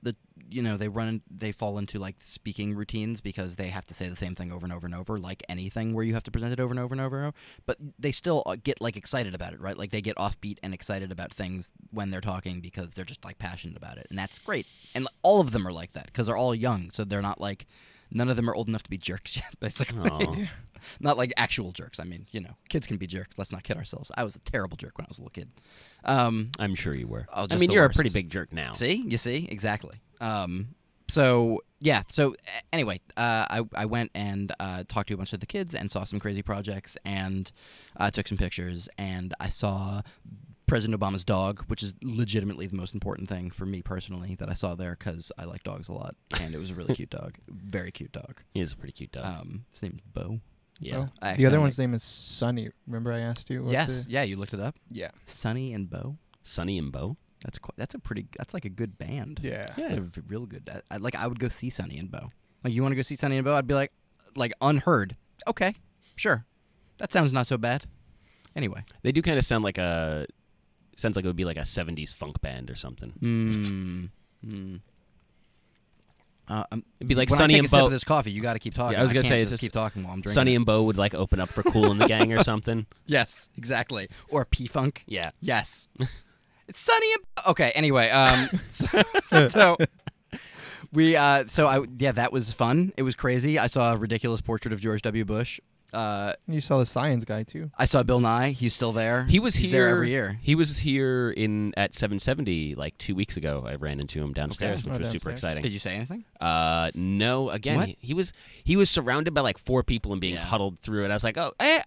they fall into like speaking routines because they have to say the same thing over and over and over, like anything where you have to present it over and over and over. But they still get like excited about it, right? Like they get offbeat and excited about things when they're talking because they're just like passionate about it, and that's great. And all of them are like that because they're all young, so they're not like none of them are old enough to be jerks yet, basically. Not like actual jerks. I mean, kids can be jerks. Let's not kid ourselves. I was a terrible jerk when I was a little kid. I'm sure you were. Oh, I mean, you're a pretty big jerk now. You see? Exactly. Anyway, I went and talked to a bunch of the kids and saw some crazy projects and took some pictures, and I saw President Obama's dog, which is legitimately the most important thing for me personally that I saw there because I like dogs a lot, and it was a really cute dog. Very cute dog. He is a pretty cute dog. His name's Bo. Yeah. Oh. The other one's name is Sunny. Remember I asked you? Yes. Yeah, you looked it up? Yeah. Sunny and Bo? Sunny and Bo? That's like a good band. Yeah. They're real good. I would go see Sunny and Bo. Like, you want to go see Sunny and Bo? I'd be like unheard. Okay, sure. That sounds not so bad. Anyway. They do kind of sound like it would be like a 70s funk band or something. It'd be like when Sunny I take and a sip Bo. of this coffee, you got to keep talking. Yeah, I was gonna say, just keep talking while I'm drinking. Sunny and Bo would like open up for Kool and the Gang or something. Yes, exactly. Or P-Funk. Yeah. Yes. It's Sunny and Bo. Okay. Anyway, that was fun. It was crazy. I saw a ridiculous portrait of George W. Bush. You saw the science guy too. I saw Bill Nye. He's still there. He's here there every year. He was here at 770 like 2 weeks ago. I ran into him downstairs, which was super exciting. Did you say anything? No. Again, What? he was surrounded by like 4 people and being huddled through it. I was like, yeah,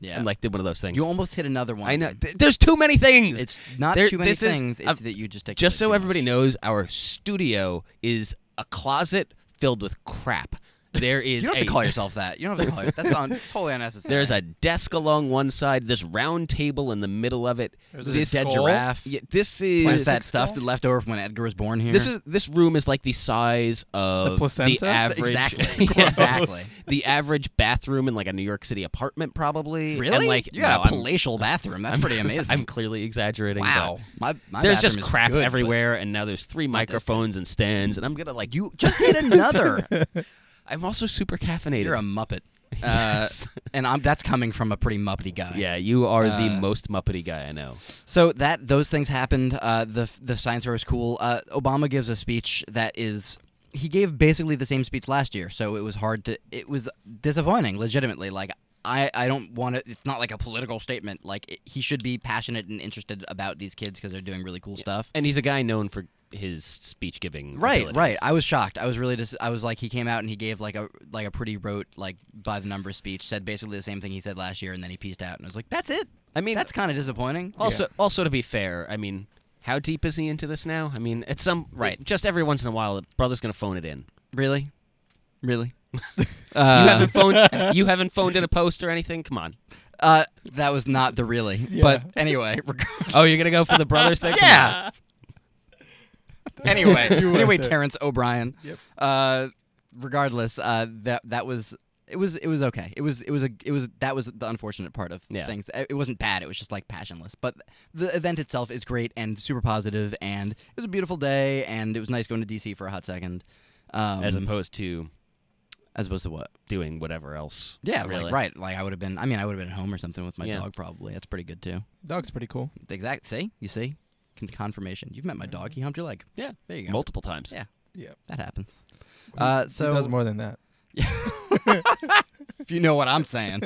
and like did one of those things. You almost hit another one. I know. There's too many things. It's not too many things. It's that you just take. Just so too everybody much. knows, our studio is a closet filled with crap. There is You don't have to call yourself that. You don't have to call it. That's totally unnecessary. There's a desk along one side, this round table in the middle of it. There's this dead giraffe. Yeah, this is Plus that stuff that left over from when Edgar was born here. This room is like the size of The placenta? average Exactly. Yes. Exactly. The average bathroom in like a New York City apartment, probably. Really? And like, You got no, a palatial bathroom. That's pretty amazing. I'm clearly exaggerating. Wow. but My there's bathroom just is crap good, everywhere, and now there's 3 Not this microphones and stands, and I'm gonna like. You just hit another. I'm also super caffeinated. You're a Muppet. Yes. And that's coming from a pretty Muppety guy. Yeah, you are the most Muppety guy I know. So those things happened. The science fair was cool. Obama gives a speech that is. He gave basically the same speech last year, so it was it was disappointing, legitimately. Like, I don't want to. It's not like a political statement. Like, he should be passionate and interested about these kids because they're doing really cool stuff. And he's a guy known for his speech giving. Right. abilities. I was shocked. I was really I was like, he came out and he gave like a pretty rote, like, by the numbers speech, said basically the same thing he said last year, and then he pieced out, and I was like, that's it. I mean, That's kind of disappointing. Also to be fair, I mean, how deep is he into this now? I mean, it's just every once in a while, brother's gonna phone it in. Really. You haven't phoned in a post or anything? Come on. That was not the really. Yeah. But anyway. Oh, you're gonna go for the brothers thing? Yeah. Anyway, You went there. Terrence O'Brien. Yep. Regardless, that was it was okay. That was the unfortunate part of things. It wasn't bad. It was just like passionless. But the event itself is great and super positive, and it was a beautiful day, and it was nice going to DC for a hot second. As opposed to what? doing whatever else. Yeah, really. like, right. Like I would have been at home or something with my dog probably. That's pretty good too. Dog's pretty cool. You see? Confirmation. You've met my dog. He humped your leg. Yeah, there you go. Multiple times. Yeah. Yeah. That happens. He So does more than that. if you know what I'm saying.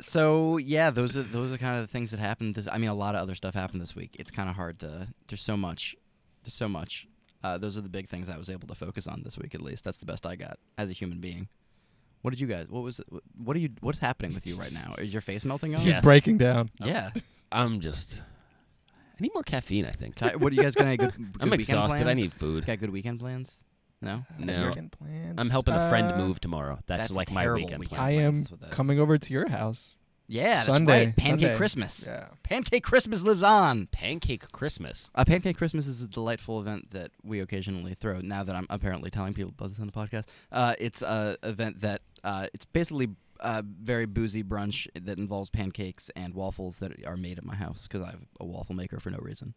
So yeah, those are kind of the things that happened. A lot of other stuff happened this week. It's kind of hard to. There's so much. Those are the big things I was able to focus on this week. At least that's the best I got as a human being. What did you guys? What's happening with you right now? Is your face melting off? He's Yes. breaking down. Yeah. I need more caffeine, I think. What are you guys gonna? Good I'm weekend exhausted. Plans? I need food. Got good weekend plans? No. No. Weekend plans. I'm helping a friend move tomorrow. That's like my terrible weekend weekend. plan. I am plans, that's what that coming over to your house. Yeah, that's Sunday. right. Pancake Sunday. Christmas. Yeah. Pancake Christmas lives on. Pancake Christmas. Pancake Christmas is a delightful event that we occasionally throw. Now that I'm apparently telling people about this on the podcast, it's an event that it's basically very boozy brunch that involves pancakes and waffles that are made at my house because I have a waffle maker for no reason.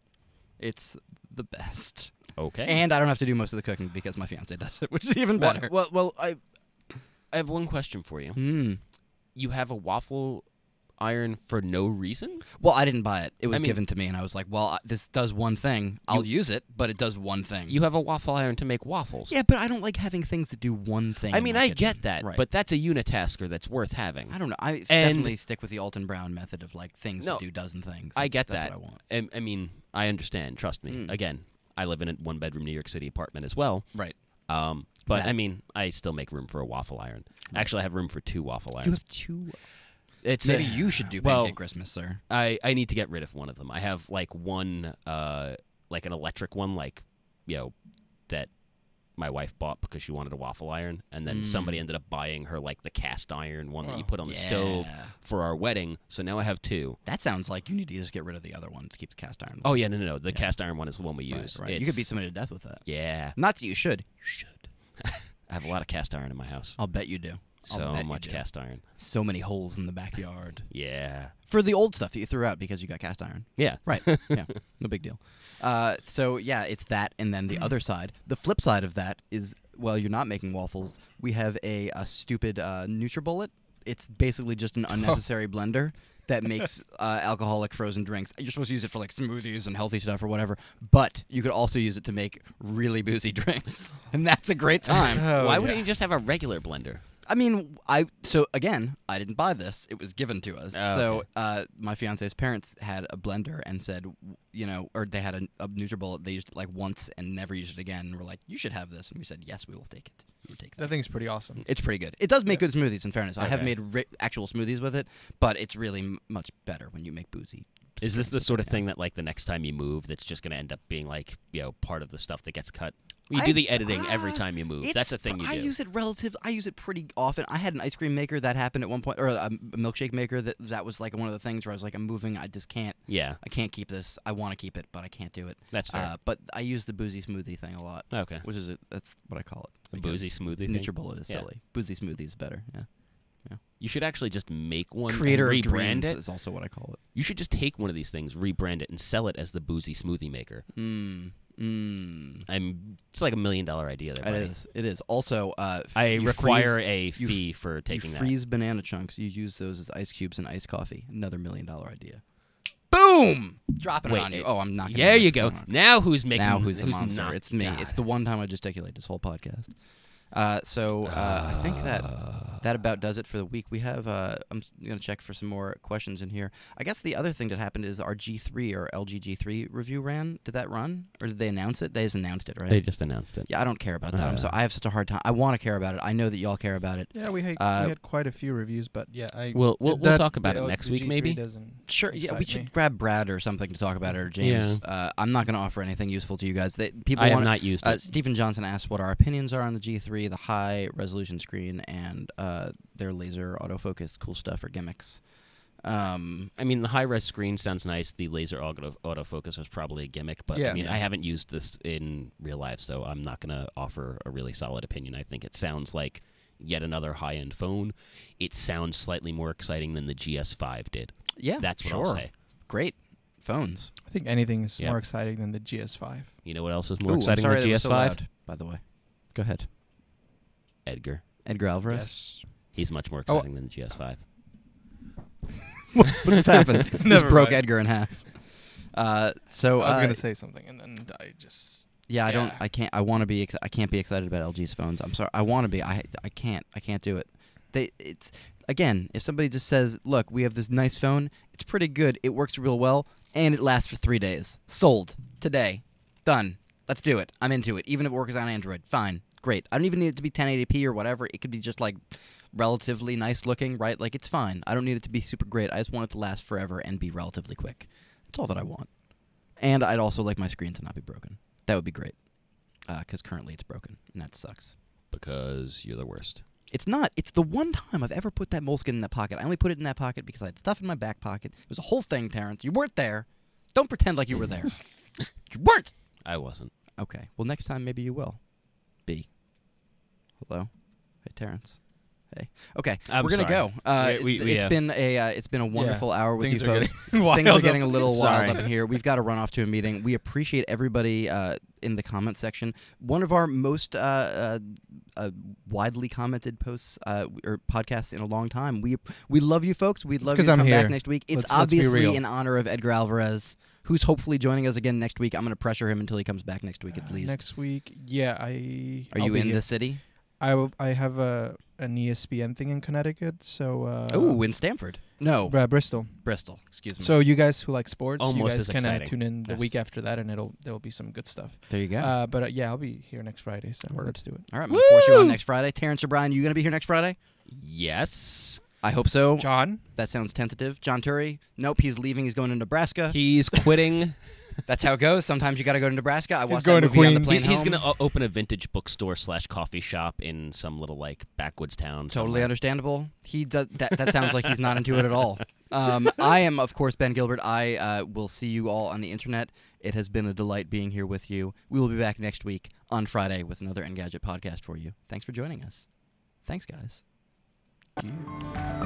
It's the best. Okay. And I don't have to do most of the cooking because my fiance does it, which is even better. Well, I have one question for you. Mm. You have a waffle iron for no reason? Well, I didn't buy it. It was given to me, and I was like, well, this does one thing. I'll use it, but it does one thing. You have a waffle iron to make waffles. Yeah, but I don't like having things that do one thing. I in mean, my I kitchen. get that, Right. but that's a unitasker that's worth having. I don't know. I definitely stick with the Alton Brown method of like things that do dozen things. I get that's that. What I want. I mean, I understand. Trust me. Again, I live in a one-bedroom New York City apartment as well. Right. But I mean, I still make room for a waffle iron. Right. Actually, I have room for 2 waffle irons. You have 2. It's Maybe you should do Pancake Christmas, sir. I need to get rid of one of them. I have like one, like an electric one, like, that my wife bought because she wanted a waffle iron, and then somebody ended up buying her like the cast iron one that you put on the stove for our wedding. So now I have 2. That sounds like you need to just get rid of the other one to keep the cast iron. Oh yeah, no. The cast iron one is the one we use. Right. You could beat somebody to death with that. Yeah. Not that you should. You should. I have a lot of cast iron in my house. I'll bet you do. So much cast iron. So many holes in the backyard. Yeah. For the old stuff that you threw out because you got cast iron. Yeah. Right. Yeah. No big deal. So, yeah, it's that. And then the other side, the flip side of that is, well, you're not making waffles. We have a stupid NutriBullet. It's basically just an unnecessary blender that makes alcoholic frozen drinks. You're supposed to use it for like smoothies and healthy stuff or whatever, but you could also use it to make really boozy drinks. And that's a great time. Why wouldn't you just have a regular blender? I mean, so again, I didn't buy this. It was given to us. Oh, so my fiance's parents had a blender and said, or they had a NutriBullet. They used it like once and never used it again. And we're like, you should have this. And we said, yes, we will take it. We will take That thing's pretty awesome. It's pretty good. It does make good smoothies, in fairness. I have Okay. made actual smoothies with it, but it's really much better when you make boozy. Is this the drinks sort of with it, thing that, like, the next time you move, that's just going to end up being, like, part of the stuff that gets cut? You I- do the editing every time you move. That's a thing you do. I use it pretty often. I had an ice cream maker that happened at one point, or a milkshake maker that was like one of the things where I was like, I'm moving. I just can't. Yeah, I can't keep this. I want to keep it, but I can't do it. that's fair. But I use the boozy smoothie thing a lot. Okay. Which is that's what I call it. A boozy smoothie thing? NutriBullet is Yeah. silly. Boozy smoothie is better. Yeah. You should actually just make one Creator and of rebrand dreams it. is also what I call it. You should just take one of these things, rebrand it, and sell it as the boozy smoothie maker. It's like $1 million idea there, buddy. It is. Also, I you require freeze- a you fee for taking you that. freeze banana chunks. You use those as ice cubes in iced coffee. Another $1 million idea. Boom! Dropping it Wait, on you. Oh, I'm not. Gonna There make you the go. phone. Now who's making? Now who's the monster? not? It's me. God. It's the one time I gesticulate this whole podcast. I think that about does it for the week. We have. I'm going to check for some more questions in here. I guess the other thing that happened is our G3 or LG G3 review ran. Did that run, or did they announce it? They just announced it, right? They just announced it. Yeah, I don't care about that. I have such a hard time. I want to care about it. I know that y'all care about it. Yeah, we had quite a few reviews, but yeah, We'll talk about it next the week, G3 maybe. doesn't Sure. Yeah, we excite should me. grab Brad or something to talk about it, or James. I'm not going to offer anything useful to you guys. People I have want. not used it. Stephen Johnson asked what our opinions are on the G3, the high resolution screen, and their laser autofocus, cool stuff or gimmicks. I mean, the high-res screen sounds nice. The laser autofocus is probably a gimmick, but I mean, I haven't used this in real life, so I'm not going to offer a really solid opinion. I think it sounds like yet another high-end phone. It sounds slightly more exciting than the GS5 did. Yeah, That's what sure. I'll say. Great phones. I think anything's Yeah. more exciting than the GS5. You know what else is more Ooh, exciting I'm sorry than that the was so GS5? loud, by the way. Go ahead. Edgar. Edgar Alvarez. Yes. He's much more exciting than the GS5. What just happened? Just Never broke mind. Edgar in half. I was gonna say something, and then I just. Yeah, Yeah. I can't. I want to be. I can't be excited about LG's phones. I'm sorry. I want to be. I can't. I can't do it. It's again. If somebody just says, "Look, we have this nice phone. It's pretty good. It works real well, and it lasts for 3 days. Sold today. Done. Let's do it. I'm into it. Even if it works on Android, fine, great. I don't even need it to be 1080p or whatever. It could be just like relatively nice looking, right? Like it's fine. I don't need it to be super great. I just want it to last forever and be relatively quick. That's all that I want. And I'd also like my screen to not be broken. That would be great. Because currently it's broken, and that sucks. Because you're the worst. It's not. It's the one time I've ever put that moleskin in that pocket. I only put it in that pocket because I had stuff in my back pocket. It was a whole thing, Terrence. You weren't there. Don't pretend like you were there. You weren't. I wasn't. Okay. Well, next time maybe you will. B. Hello? Hey, Terrence. Hey. Okay, I'm we're gonna sorry. go. Yeah. It's been a wonderful hour with you Things are folks. getting wild Things are up getting a in little here. wild Sorry. up in here. We've got to run off to a meeting. We appreciate everybody in the comment section. One of our most widely commented posts or podcasts in a long time. We love you folks. We'd love you 'cause to I'm come back here. next week. It's Let's be obviously real. in honor of Edgar Alvarez, who's hopefully joining us again next week. I'm going to pressure him until he comes back next week at least. Next week, yeah. Are I'll you be in here. the city? I have an ESPN thing in Connecticut, so In Stamford. No, Bristol. Bristol. Excuse me. So you guys who like sports, Almost you guys as can exciting. tune in the week Yes. after that, and there will be some good stuff. there you go. But yeah, I'll be here next Friday, so Word. let's do it. All right, I'm going to force you on next Friday. Terrence or Brian, you going to be here next Friday? Yes. I hope so. John, That sounds tentative. John Turry? Nope, he's leaving. He's going to Nebraska. He's quitting. That's how it goes. Sometimes you got to go to Nebraska. I watched going that to movie on the Queens. plane He's home. going to open a vintage bookstore / coffee shop in some little like backwoods town. Totally somewhere. understandable. He does that sounds like he's not into it at all. I am, of course, Ben Gilbert. I will see you all on the internet. It has been a delight being here with you. We will be back next week on Friday with another Engadget podcast for you. Thanks for joining us. Thanks, guys. you.